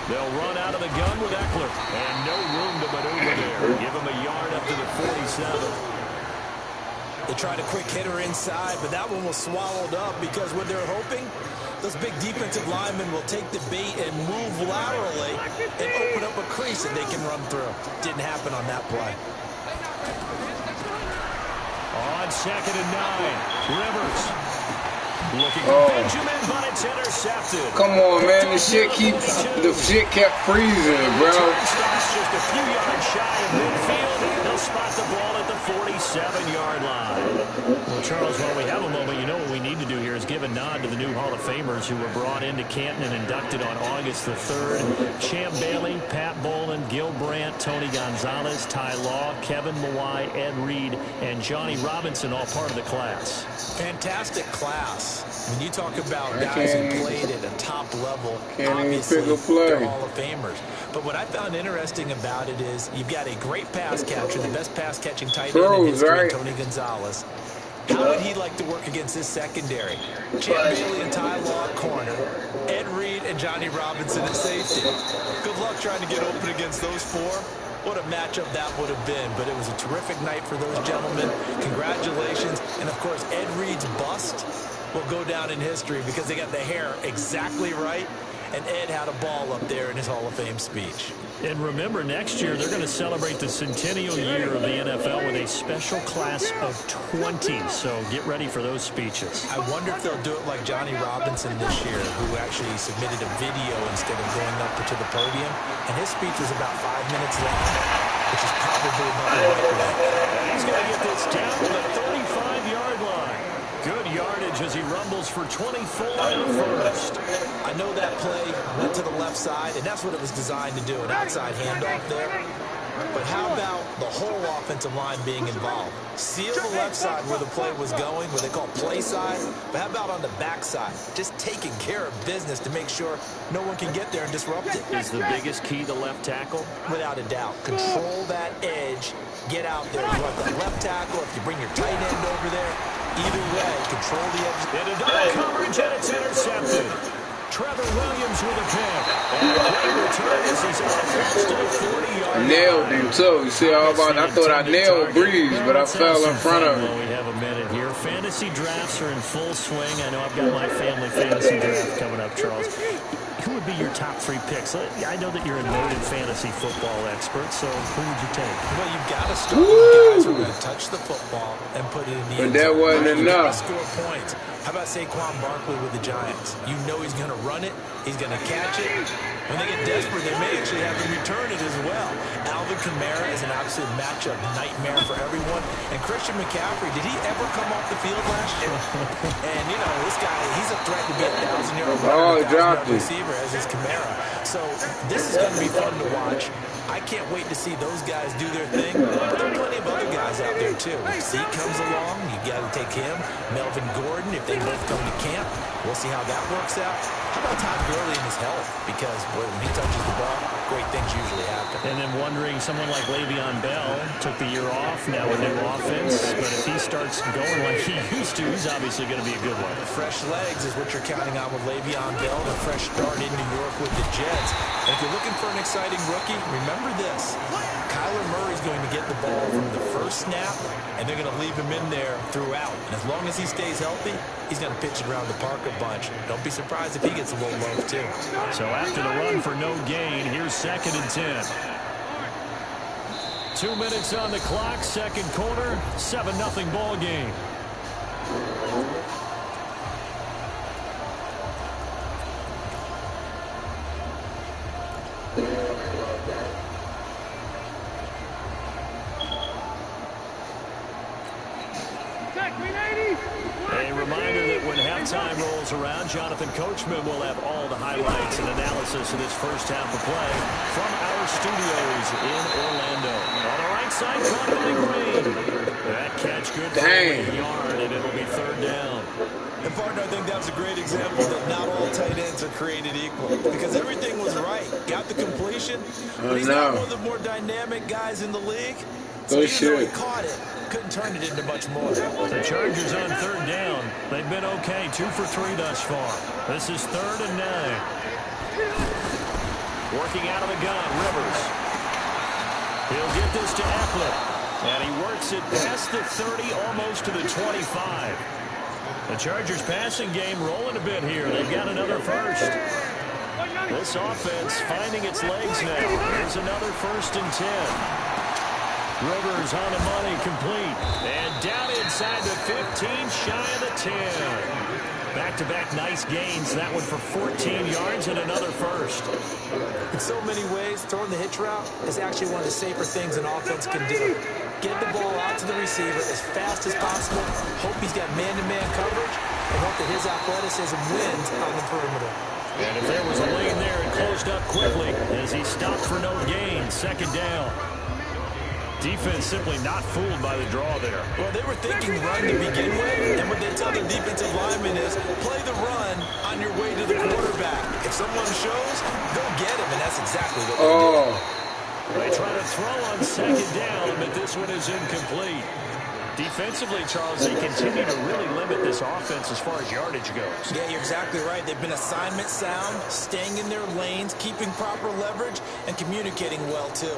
They'll run out of the gun with Eckler. And no room to maneuver there. Give him a yard up to the 47. They tried a quick hitter inside, but that one was swallowed up because what they're hoping, those big defensive linemen will take the bait and move laterally and open up a crease that they can run through. Didn't happen on that play. On 2nd and 9, Rivers. Looking for Benjamin, but it's intercepted. Come on, man. The shit kept freezing, bro. Just a few yards shy of midfield. They'll spot the ball at the 47-yard line. Well, Charles, while we have a moment, you know what we need to do here is give a nod to the new Hall of Famers who were brought into Canton and inducted on August the 3rd. Champ Bailey, Pat Boland, Gil Brandt, Tony Gonzalez, Ty Law, Kevin Mawai, Ed Reed, and Johnny Robinson, all part of the class. Fantastic class. When you talk about guys who played at a top level, obviously they're Hall of Famers. But what I found interesting about it is you've got a great pass catcher, the best pass-catching tight end in history, Tony Gonzalez. How would he like to work against his secondary? Champ Bailey and Ty Law at corner, Ed Reed and Johnny Robinson at safety. Good luck trying to get open against those four. What a matchup that would have been, but it was a terrific night for those gentlemen. Congratulations. And, of course, Ed Reed's bust will go down in history because they got the hair exactly right, and Ed had a ball up there in his Hall of Fame speech. And remember, next year they're going to celebrate the centennial year of the NFL with a special class of 20, so get ready for those speeches. I wonder if they'll do it like Johnny Robinson this year, who actually submitted a video instead of going up to the podium, and his speech was about 5 minutes long, which is probably about the right way. He's going to get this down to the 35-yard line. Good yardage as he rumbles for 24 in the first. I know that play went to the left side, and that's what it was designed to do, an outside handoff there. But how about the whole offensive line being involved? Seal the left side where the play was going, what they call play side. But how about on the back side? Just taking care of business to make sure no one can get there and disrupt it. Is the biggest key the left tackle? Without a doubt. Control that edge. Get out there. You want the left tackle. If you bring your tight end over there, either way, control the edge. Into double coverage, and it's intercepted. Trevor Williams with a pick. And a great return as he's across to the 40-yard line. Nailed him, too. You see, I thought I nailed Breeze, but I fell in front of him. Well, we have a minute here. Fantasy drafts are in full swing. I know I've got my family fantasy draft coming up, Charles. Who would be your top 3 picks? I know that you're a noted fantasy football expert, so who would you take? Well, you've got to start with guys who are going to touch the football and put it in the end zone. But that wasn't enough. Score points. How about Saquon Barkley with the Giants? You know he's going to run it. He's going to catch it. When they get desperate, they may actually have to return it as well. Alvin Kamara is an absolute matchup nightmare for everyone. And Christian McCaffrey, did he ever come off the field last year? And, you know, this guy, he's a threat to be a 1,000-yard runner, receiver as is Kamara. So this is going to be fun to watch. I can't wait to see those guys do their thing. But there are plenty of other guys out there, too. Zeke comes along. You got to take him. Melvin Gordon, if they both come to camp, we'll see how that works out. How about Todd Gurley and his health? Because, boy, when he touches the ball, great things usually happen. And then wondering, someone like Le'Veon Bell took the year off, now a new offense. But if he starts going like he used to, he's obviously going to be a good one. Fresh legs is what you're counting on with Le'Veon Bell, and a fresh start in New York with the Jets. And if you're looking for an exciting rookie, remember this. Kyler Murray's going to get the ball from the first snap, and they're going to leave him in there throughout. And as long as he stays healthy, he's going to pitch it around the park a bunch. Don't be surprised if he gets a little love, too. So after the run for no gain, here's 2nd and 10. 2 minutes on the clock, second quarter, 7-0 ball game. A reminder that when halftime rolls around, Jonathan Coachman will have all the highlights and analysis of this first half of play from our studios in Orlando. On the right side, caught by Green. That catch good for a yard, and it'll be 3rd down. And, partner, I think that was a great example that not all tight ends are created equal. Because everything was right. Got the completion, but he's not one of the more dynamic guys in the league. So even though he caught it, couldn't turn it into much more. The Chargers on 3rd down. They've been okay, 2 for 3 thus far. This is 3rd and 9. Working out of the gun, Rivers. He'll get this to Eckler. And he works it past the 30, almost to the 25. The Chargers passing game rolling a bit here. They've got another first. This offense finding its legs now. There's another 1st and 10. Rivers on the money, complete. And down inside the 15, shy of the 10. Back-to-back nice gains. That one for 14 yards and another first. In so many ways, throwing the hitch route is actually one of the safer things an offense can do. Get the ball out to the receiver as fast as possible. Hope he's got man-to-man coverage, and hope that his athleticism wins on the perimeter. And if there was a lane there, it closed up quickly as he stopped for no gain. 2nd down. Defense simply not fooled by the draw there. Well, they were thinking run to begin with, and what they tell their defensive linemen is play the run on your way to the quarterback. If someone shows, go get him, and that's exactly what they did. They try to throw on 2nd down, but this one is incomplete. Defensively, Charles, they continue to really limit this offense as far as yardage goes. Yeah, you're exactly right. They've been assignment sound, staying in their lanes, keeping proper leverage, and communicating well, too.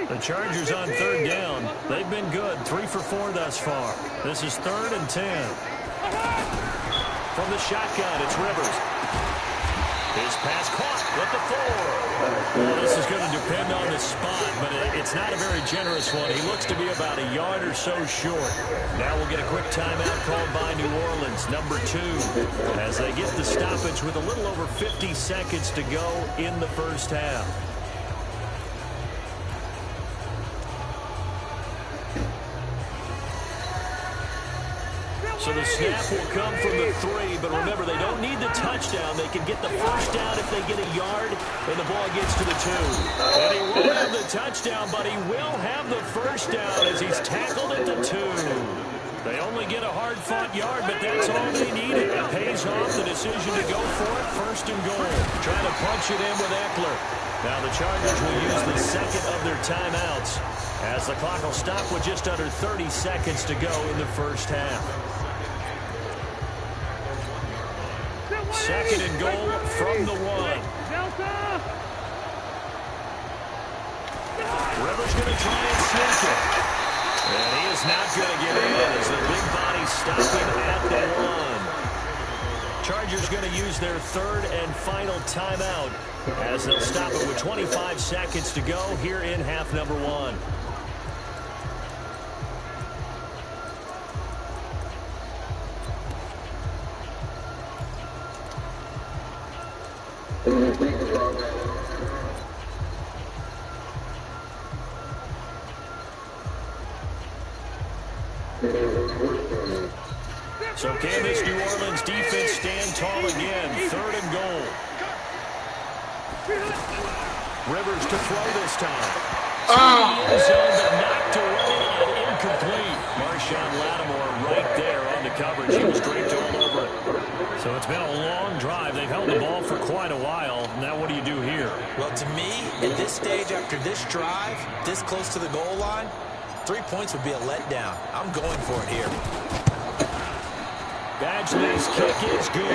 The Chargers on 3rd down. They've been good, 3 for 4 thus far. This is 3rd and 10. From the shotgun, it's Rivers. His pass caught at the 4. Well, this is going to depend on the spot, but it's not a very generous one. He looks to be about a yard or so short. Now we'll get a quick timeout called by New Orleans, number 2, as they get the stoppage with a little over 50 seconds to go in the first half. So the snap will come from the 3, but remember, they don't need the touchdown. They can get the first down if they get a yard, and the ball gets to the 2. And he won't have the touchdown, but he will have the first down as he's tackled at the 2. They only get a hard-fought yard, but that's all they needed. It pays off the decision to go for it, 1st and goal. Trying to punch it in with Eckler. Now the Chargers will use the 2nd of their timeouts as the clock will stop with just under 30 seconds to go in the first half. 2nd and goal from the 1. Rivers going to try and sneak it. And he is not going to get in as the big body stopping at the 1. Chargers going to use their 3rd and final timeout as they'll stop it with 25 seconds to go here in half number 1. So can this New Orleans defense stand tall again? 3rd and goal. Rivers to throw this time. Oh! Zone, but knocked away and incomplete. Marshawn Lattimore right there on the coverage. He was draped all over it. So it's been a long drive. They've held the ball for quite a while. Now what do you do here? Well, to me, at this stage after this drive, this close to the goal line, 3 points would be a letdown. I'm going for it here. Badgley's kick is good.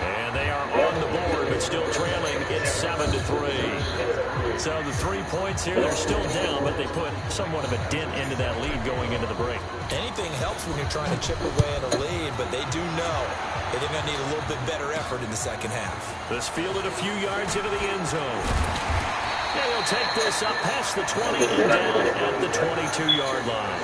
And they are on the board, but still trailing. It's 7-3. So the 3 points here, they're still down, but they put somewhat of a dent into that lead going into the break. Anything helps when you're trying to chip away at a lead, but they do know they're going to need a little bit better effort in the second half. This fielded a few yards into the end zone. And he'll take this up past the 20 and down at the 22-yard line.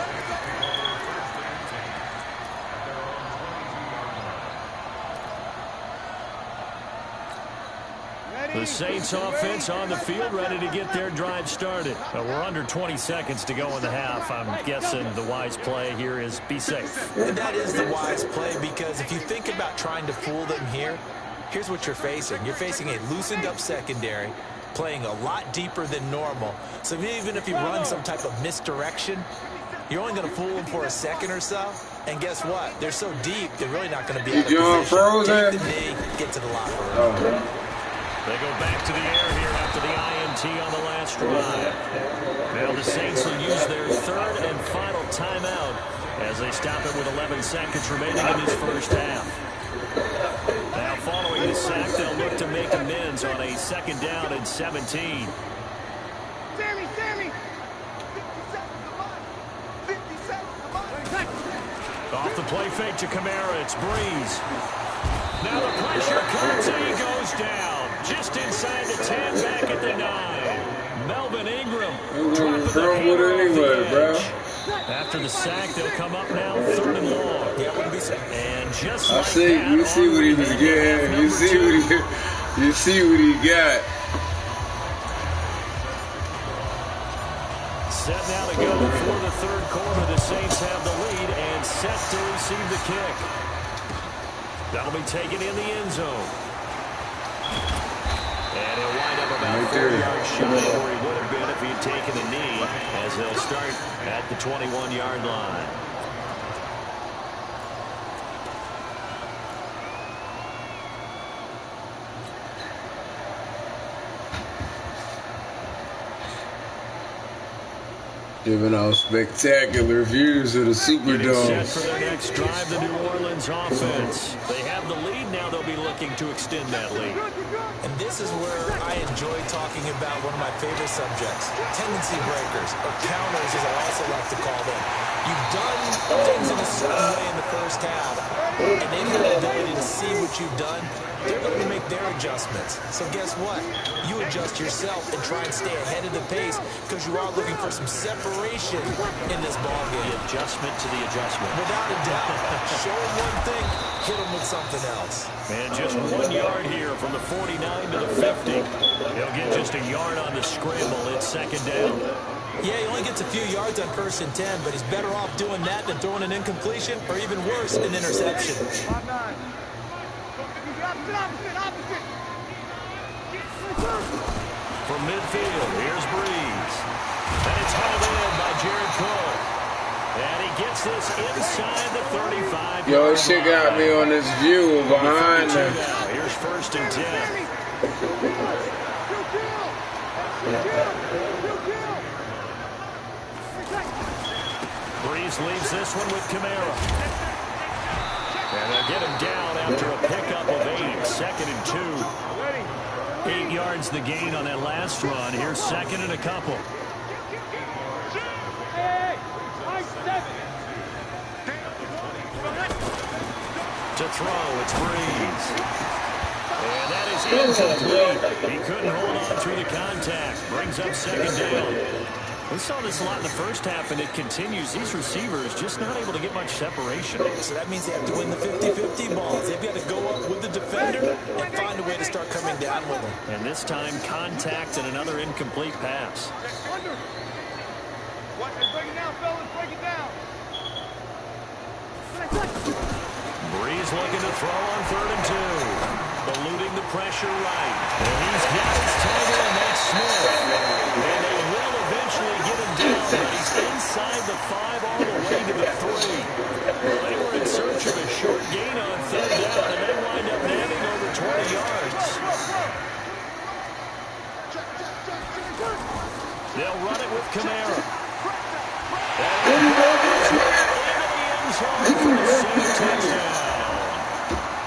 The Saints offense on the field, ready to get their drive started. We're under 20 seconds to go in the half. I'm guessing the wise play here is be safe. And that is the wise play, because if you think about trying to fool them here, here's what you're facing. You're facing a loosened up secondary, playing a lot deeper than normal. So even if you run some type of misdirection, you're only going to fool them for a second or so. And guess what? They're so deep, they're really not going to be out of position. Take the knee, get to the locker room. They go back to the air here after the INT on the last drive. Now the Saints will use their third and final timeout as they stop it with 11 seconds remaining in this first half. Now following the sack, they'll look to make amends on a second down and 17. Sammy! 50 seconds, come on! Off the play fake to Kamara, it's Breeze. Now the pressure comes and he goes down. Just inside the 10, back at the 9. Melvin Ingram. After the sack, they'll come up now, 3rd and long. And just like that, you see what he was getting. You see what he got. Set now to go for the third quarter. The Saints have the lead and set to receive the kick. That'll be taken in the end zone. And he'll wind up about 4 yards shy where he would have been if he had taken a knee, as he'll start at the 21-yard line. Giving out spectacular views of the Superdome. Set for their next drive, the New Orleans offense. They have the lead now. They'll be looking to extend that lead. And this is where I enjoy talking about one of my favorite subjects, tendency breakers, or counters as I also like to call them. You've done things in a certain way in the first half, and they've got the ability to see what you've done. They're going to make their adjustments. So guess what? You adjust yourself and try and stay ahead of the pace, because you are looking for some separation in this ballgame. The adjustment to the adjustment. Without a doubt. Show them one thing, hit them with something else. And just 1 yard here from the 49 to the 50. He'll get just a yard on the scramble. It's second down. Yeah, he only gets a few yards on 1st and 10, but he's better off doing that than throwing an incompletion, or even worse, an interception. From midfield, here's Breeze. And it's hauled in by Jared Cole. And he gets this inside the 35. Yo, this shit got me on this view behind them. Here's 1st and 10. Breeze leaves this one with Kamara. And they'll get him down after a pickup of 8. 2nd and 2. 8 yards the gain on that last run. Here's 2nd and a couple. To throw, it's Breeze. And that is incomplete. He couldn't hold on through the contact. Brings up 2nd down. We saw this a lot in the first half, and it continues. These receivers just not able to get much separation. So that means they have to win the 50-50 balls. They've got to go up with the defender and find a way to start coming down with them. And this time, contact and another incomplete pass. Break it down, fellas. Break it down. Breeze looking to throw on 3rd and 2. eluding the pressure right. And he's got his title, and that's Smith. And they will eventually get him down, but he's inside the 5 all the way to the 3. Well, they were in search of a short gain on 3rd down, and they wind up nabbing over 20 yards. They'll run it with Kamara. And into the end zone for the same touchdown.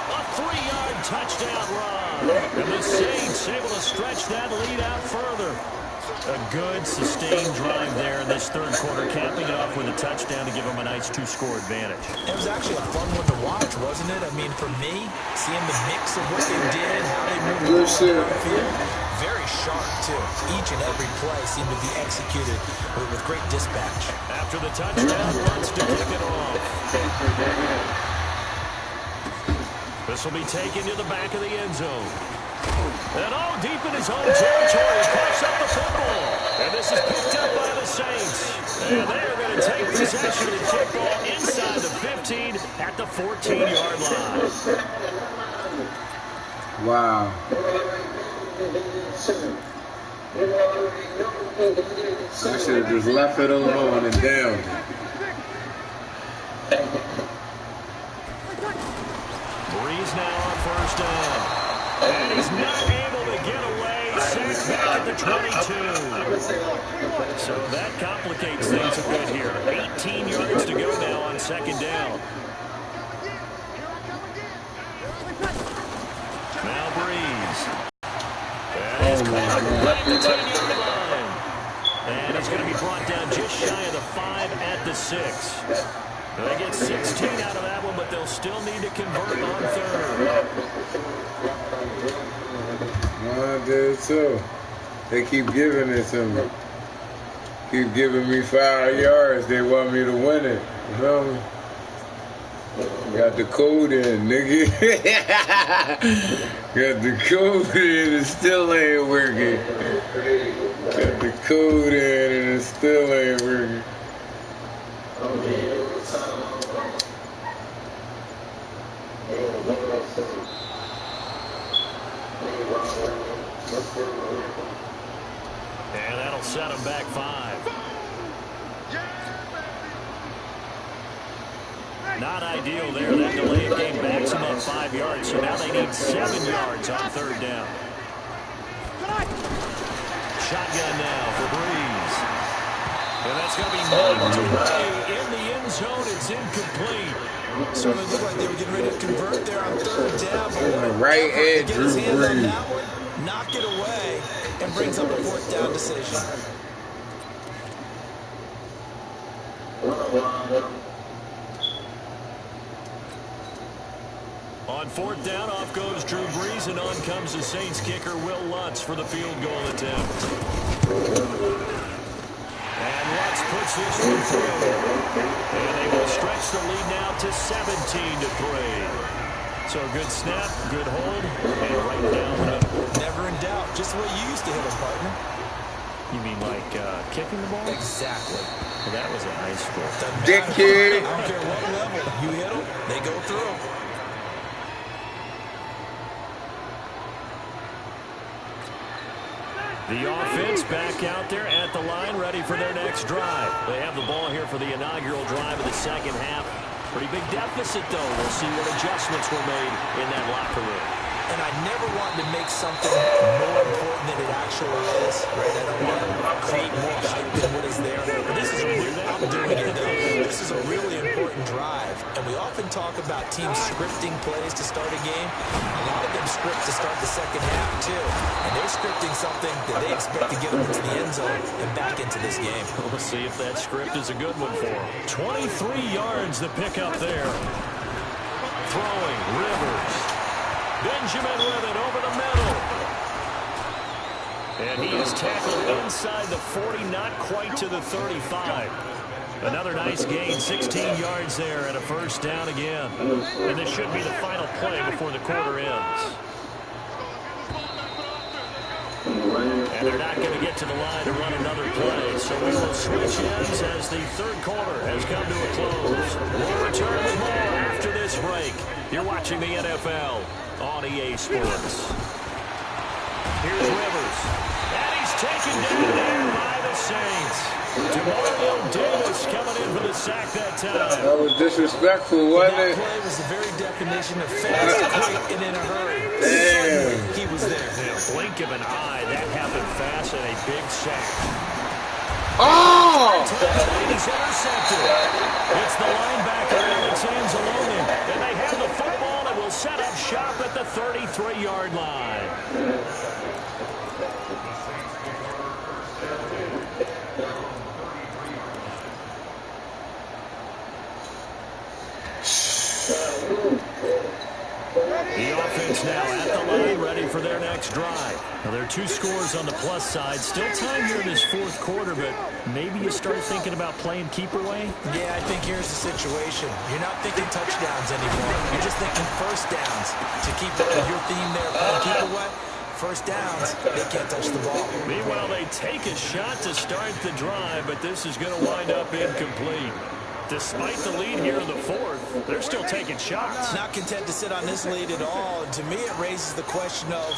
A 3-yard touchdown run. And the Saints able to stretch that lead out further. A good, sustained drive there in this 3rd quarter, capping it off with a touchdown to give them a nice 2-score advantage. It was actually a fun one to watch, wasn't it? I mean, for me, seeing the mix of what they did, how they moved the ball downfield, very sharp, too. Each and every play seemed to be executed with great dispatch. After the touchdown, wants to kick it off. This will be taken to the back of the end zone. And all deep in his own territory, pops up the football. And this is picked up by the Saints. And they're going to take possession of the kickball inside the 15 at the 14-yard line. Wow. I should have just left it alone and down. Breeze now on 1st down. And he's not able to get away. Sacked back at the 22. So that complicates things a bit here. 18 yards to go now on 2nd down. Now Breeze. And he's caught right at the 10-yard line. And he's going to be brought down just shy of the 5 at the 6. They get 16 out of that one, but they'll still need to convert on 3rd. I did too. They keep giving it to me. Keep giving me 5 yards. They want me to win it. You feel me? Got the code in, nigga. Got the code in, it still ain't working. Got the code in, and it still ain't working. And that'll set them back 5. Not ideal there. That delay of game backs them up 5 yards. So now they need 7 yards on 3rd down. Shotgun now for Breeze. And that's going to be knocked away in the end zone. It's incomplete. So they looked like they were getting ready to convert there on 3rd down. On the right edge, Drew Brees. Knock it away and brings up a 4th down decision. On 4th down, off goes Drew Brees, and on comes the Saints kicker, Will Lutz, for the field goal attempt. And Lutz puts this one through. And they will stretch the lead now to 17-3. So a good snap, good hold, and right down the middle. Never in doubt. Just the way you used to hit a partner. You mean like kicking the ball? Exactly. Well, that was a high score. Dick kid. I don't care what level. You hit them, they go through. The offense back out there at the line, ready for their next drive. They have the ball here for the inaugural drive of the 2nd half. Pretty big deficit, though. We'll see what adjustments were made in that locker room. And I never want to make something more important than it actually is, right? I don't want to create more hype than what is there. But this is a I'm doing it, though. This is a really important drive. And we often talk about teams scripting plays to start a game. A lot of them script to start the 2nd half, too. And they're scripting something that they expect to get them into the end zone and back into this game. We'll see if that script is a good one for them. 23 yards the pickup there. Throwing, Rivers. Benjamin with it over the middle. And he is tackled inside the 40, not quite to the 35. Another nice gain, 16 yards there, and a 1st down again. And this should be the final play before the quarter ends. And they're not going to get to the line to run another play, so we will switch ends as the 3rd quarter has come to a close. We'll return with more after this break. You're watching the NFL on EA Sports. Here's Rivers. And he's taken down there by the Saints. Demario Davis coming in for the sack that time. That was disrespectful, wasn't it? That play was the very definition of fast, quick, and in a hurry. Damn. He was there. In a blink of an eye, that happened fast and a big sack. Oh! He's intercepted. It's the linebacker, Alex Anzalone. And they have the football and will set up shop at the 33-yard line. The offense now at the line, ready for their next drive. Now, there are 2 scores on the plus side. Still time here in this fourth quarter, but maybe you start thinking about playing keep away? Yeah, I think here's the situation. You're not thinking touchdowns anymore. You're just thinking first downs. To keep up with your theme there, playing keep away, first downs, they can't touch the ball. Meanwhile, they take a shot to start the drive, but this is going to wind up incomplete. Despite the lead here in the fourth, they're still taking shots. Not content to sit on this lead at all. And to me, it raises the question of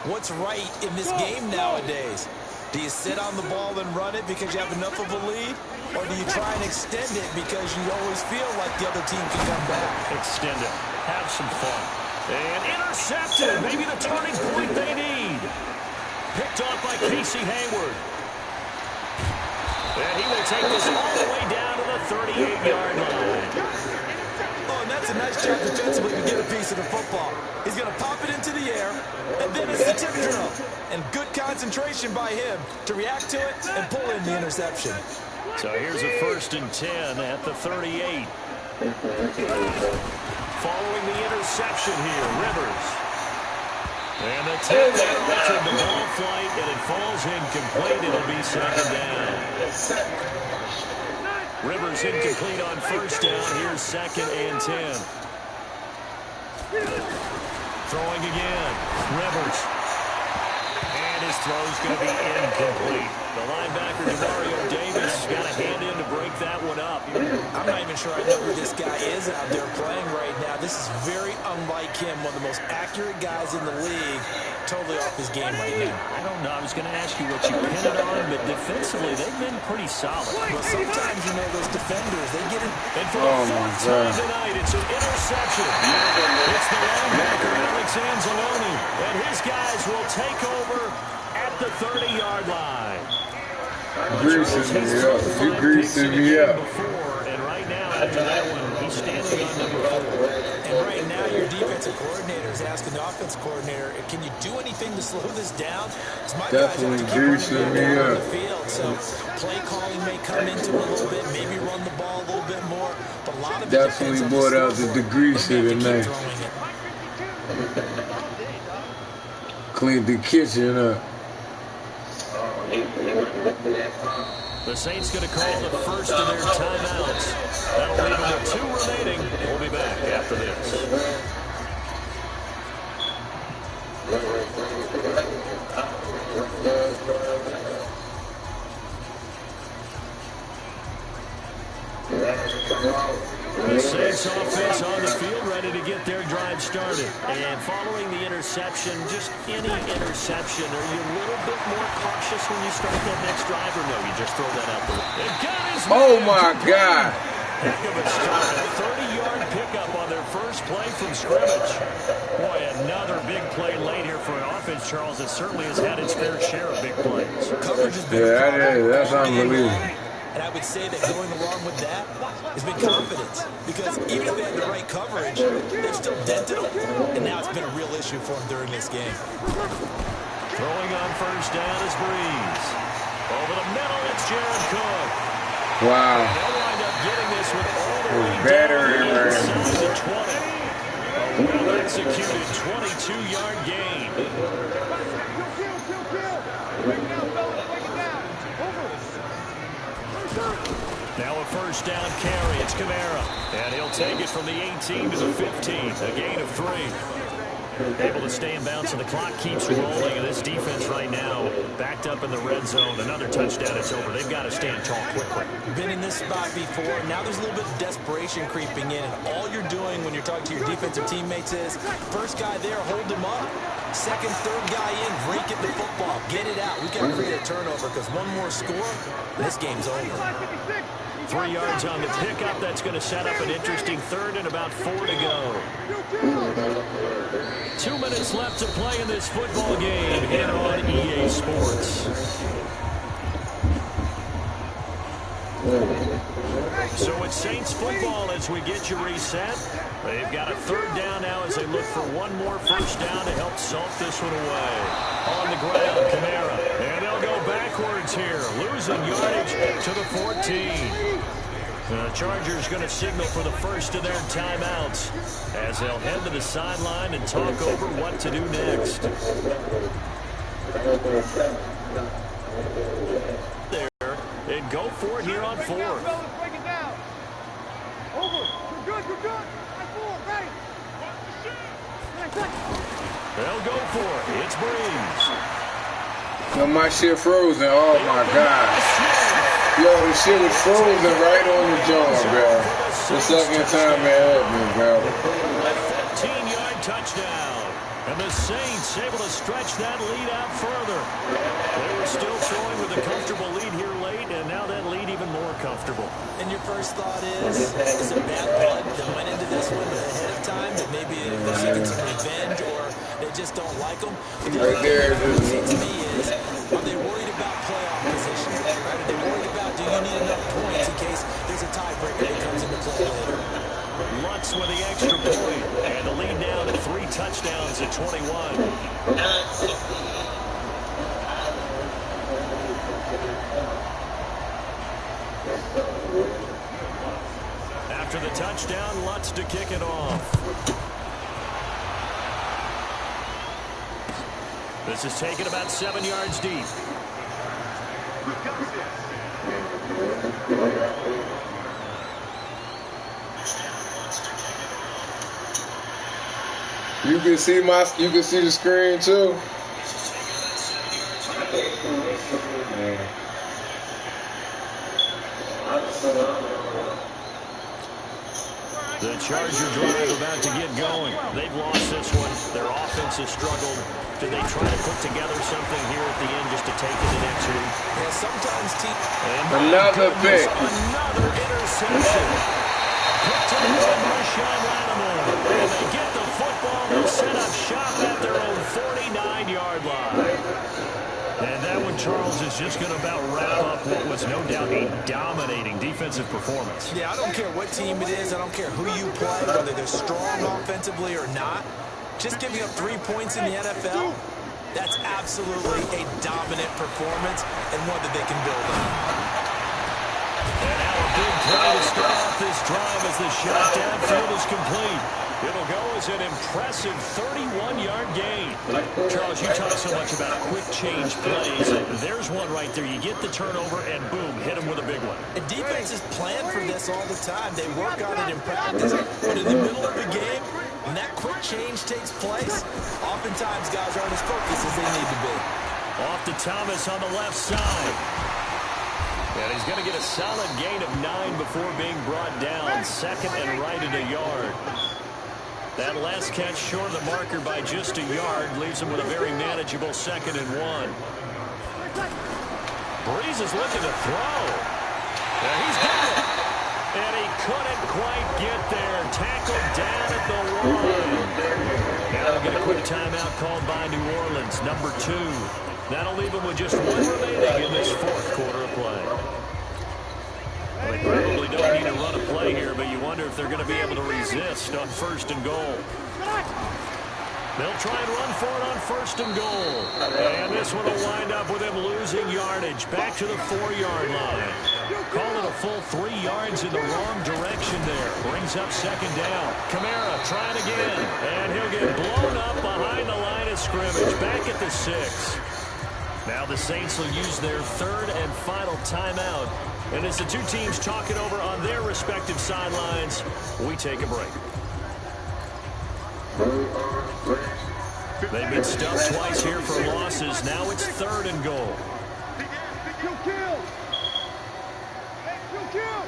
what's right in this game nowadays. Do you sit on the ball and run it because you have enough of a lead? Or do you try and extend it because you always feel like the other team can come back? Extend it. Have some fun. And intercepted. Maybe the turning point they need. Picked off by Casey Hayward. And he will take this all the way down to the 38-yard line. Oh, and that's a nice job defensively to get a piece of the football. He's going to pop it into the air, and then it's the tip drill. And good concentration by him to react to it and pull in the interception. So here's a 1st and 10 at the 38. Following the interception here, Rivers. And the tip altered the ball flight, and it falls incomplete. It'll be 2nd down. Rivers incomplete on 1st down. Here's 2nd and 10. Throwing again. Rivers. And his throw's going to be incomplete. The linebacker, Demario Davis, got a hand in to break that one up. I'm not even sure I know who this guy is out there playing right now. This is very unlike him, one of the most accurate guys in the league. Totally off his game right now. I don't know. I was going to ask you what you pin it on, but defensively, they've been pretty solid. Well, sometimes, you know, those defenders, they get in. And for the 4th time tonight, it's an interception. It's the linebacker, Alex Anzalone, and his guys will take over at the 30-yard line. Greasing me up. You greasing me up. And right now, after that one, he's standing on number 4. And right now, your defensive coordinator is asking the offense coordinator, can you do anything to slow this down? Definitely greasing me up. Field, so play calling may come into it a little bit, maybe run the ball a little bit more, but a lot of it definitely brought out the degreaser tonight. Cleaned the kitchen up. The Saints going to call the first of their timeouts. That'll leave them with 2 remaining. We'll be back after this. The Saints offense on the field, ready to get their drive started. And following the interception, just any interception, are you a little bit more cautious when you start that next drive, or no, you just throw that out the way? Oh, my God. Heck of a start. A 30-yard pickup on their first play from scrimmage. Boy, another big play late here for an offense, Charles, that certainly has had its fair share of big plays. Coverage has been that's unbelievable. And I would say that going along with that has been confidence. Because even if they had the right coverage, they've still dented them. And now it's been a real issue for them during this game. Throwing on first down is Breeze. Over the middle, it's Jared Cook. Wow. They'll wind up getting this with all the way better down inside the 20. A well-executed 22-yard gain. Now a first down carry. It's Kamara. And he'll take it from the 18 to the 15. A gain of 3. Able to stay in bounds, and the clock keeps rolling. And this defense right now backed up in the red zone. Another touchdown, it's over. They've got to stand tall quickly. Been in this spot before. Now there's a little bit of desperation creeping in. And all you're doing when you're talking to your defensive teammates is, first guy there, hold him up. Second, third guy in, break it the football. Get it out. We've got to create a turnover because one more score, this game's over. 3 yards on the pickup. That's going to set up an interesting third and about 4 to go. 2 minutes left to play in this football game here on EA Sports. So it's Saints football as we get you reset. They've got a third down now as they look for one more first down to help salt this one away. On the ground, Kamara. And they'll go backwards here, losing yardage to the 14. The Chargers going to signal for the first of their timeouts as they'll head to the sideline and talk over what to do next. There, and go for it here on fourth. Break it down. Over. You're good. You're good. Ready. They'll go for it. It's Breeze. Yo, my shit frozen. Oh my God. Yo, the shit was frozen right on the jaw, bro. The second time it happened, bro. A 15-yard touchdown. And the Saints able to stretch that lead out further. They were still throwing with a comfortable lead here late, and now that lead even more comfortable. And your first thought is it bad blood that went into this one ahead of time, that maybe they're seeking some revenge, or they just don't like them? Right there. To me is, are they worried about playoff position? Right? Are they worried about, do you need enough points in case there's a tiebreaker that comes into play later? Lutz with the extra point, and the lead now to 3 touchdowns at 21. After the touchdown, Lutz to kick it off. This is taken about 7 yards deep. You can see the screen too. The Charger drive about to get going. They've lost this one. Their offense has struggled. Do they try to put together something here at the end just to take it the next week? Yeah, sometimes Another pick. Another interception. Picked up by Marshawn Lattimore. And they get the football. They'll set up shop at their own 49-yard line. And that one, Charles, is just going to about wrap up what was no doubt a dominating defensive performance. Yeah, I don't care what team it is. I don't care who you play, whether they're strong offensively or not. Just giving up 3 points in the NFL, that's absolutely a dominant performance and one that they can build on. And now a big play to start off this drive as the shot downfield is complete. It'll go as an impressive 31-yard gain. Charles, you talk so much about quick change plays. There's one right there. You get the turnover, and boom, hit him with a big one. And defenses plan for this all the time. They work on it in practice. But in the middle of the game, when that quick change takes place, oftentimes guys aren't as focused as they need to be. Off to Thomas on the left side. And he's going to get a solid gain of 9 before being brought down. Second and right at a yard. That last catch short of the marker by just a yard leaves him with a very manageable 2nd and 1. Breeze is looking to throw. And he's got it. And he couldn't quite get there. Tackled down at the 1. Now we'll get a quick timeout called by New Orleans, number 2. That'll leave him with just 1 remaining in this 4th quarter of play. Well, they probably don't need to run a play here, but you wonder if they're going to be able to resist on 1st and goal. They'll try and run for it on 1st and goal. And this one will wind up with him losing yardage back to the 4-yard line. Call it a full 3 yards in the wrong direction there. Brings up 2nd down. Kamara trying again. And he'll get blown up behind the line of scrimmage. Back at the 6. Now the Saints will use their 3rd and final timeout. And as the two teams talk it over on their respective sidelines, we take a break. They've been stuffed twice here for losses. Now it's 3rd and goal. Kill, kill. Hey, kill, kill.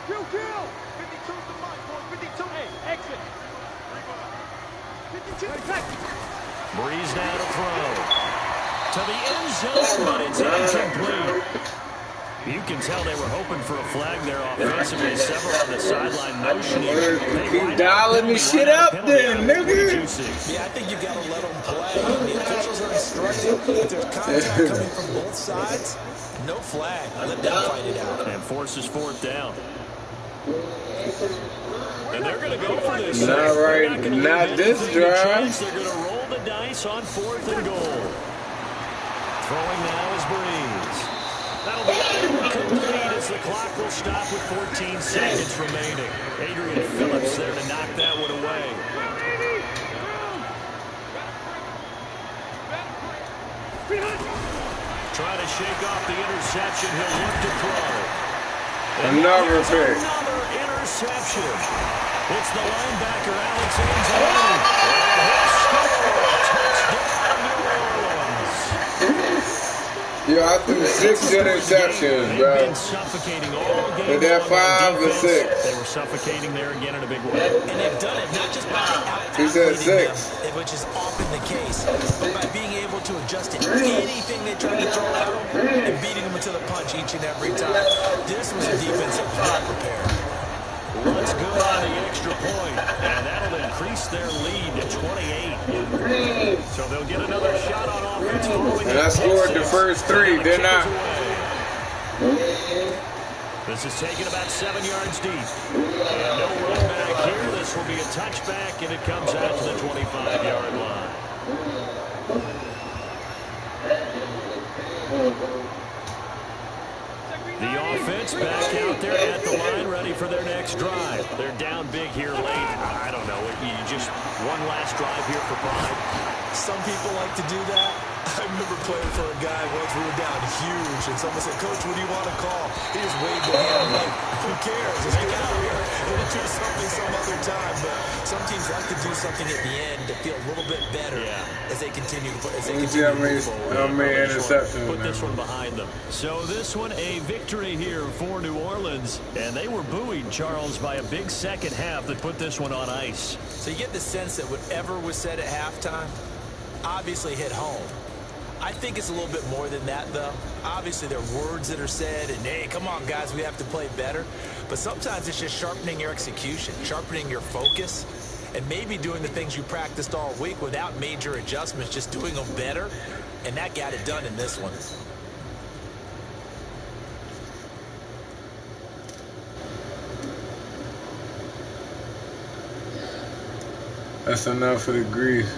Kill, kill. 52's the mark, boy. 52. Hey, exit. 52. Breeze now to throw. To the end zone, but it's incomplete. You can tell they were hoping for a flag there offensively. Several on the sideline motioning. Keep dialing the shit up then, nigga. Yeah, I think you got to let them play. The officials are instructed. If there's contact coming from both sides, no flag. Let them fight it out. And forces 4th down. And they're going to go for this. Not right. Not this drive. They're going to roll the dice on 4th and goal. Throwing now is Breeze. That'll be incomplete as the clock will stop with 14 seconds remaining. Adrian Phillips there to knock that one away. Trying to shake off the interception. He'll look to throw. Another pick. Another interception. It's the linebacker, Alex Anzalone. And he'll score. Touchdown, New Orleans. Yo, I threw 6 interceptions, bro. They've been suffocating all game. But they're 5 to 6. They were suffocating there again in a big way. And they've done it not just by He said 6. them, which is often the case, but by being able to adjust to anything they try to throw at them and beating them to the punch each and every time. This was a defense that was not prepared. Let's go on the extra point, and that'll increase their lead to 28. So they'll get another shot on offense. And I scored the first 3, didn't I? This is taken about 7 yards deep. And no run back here. This will be a touchback, and it comes out to the 25-yard line. The offense back out there at the line, ready for their next drive. They're down big here late. I don't know. You just one last drive here for pride. Some people like to do that. I remember playing for a guy once. We were down huge, and someone said, "Coach, what do you want to call?" He just waved the hand. I'm like, who cares? Just get out here. We'll do something some other time. But some teams like to do something at the end to feel a little bit better as they continue to put. How many interceptions? Put this one behind them. So this one, a victory here for New Orleans, and they were buoyed, Charles, by a big second half that put this one on ice. So you get the sense that whatever was said at halftime obviously hit home. I think it's a little bit more than that, though. Obviously, there are words that are said, and, hey, come on, guys, we have to play better. But sometimes it's just sharpening your execution, sharpening your focus, and maybe doing the things you practiced all week without major adjustments, just doing them better. And that got it done in this one. That's enough for the grease.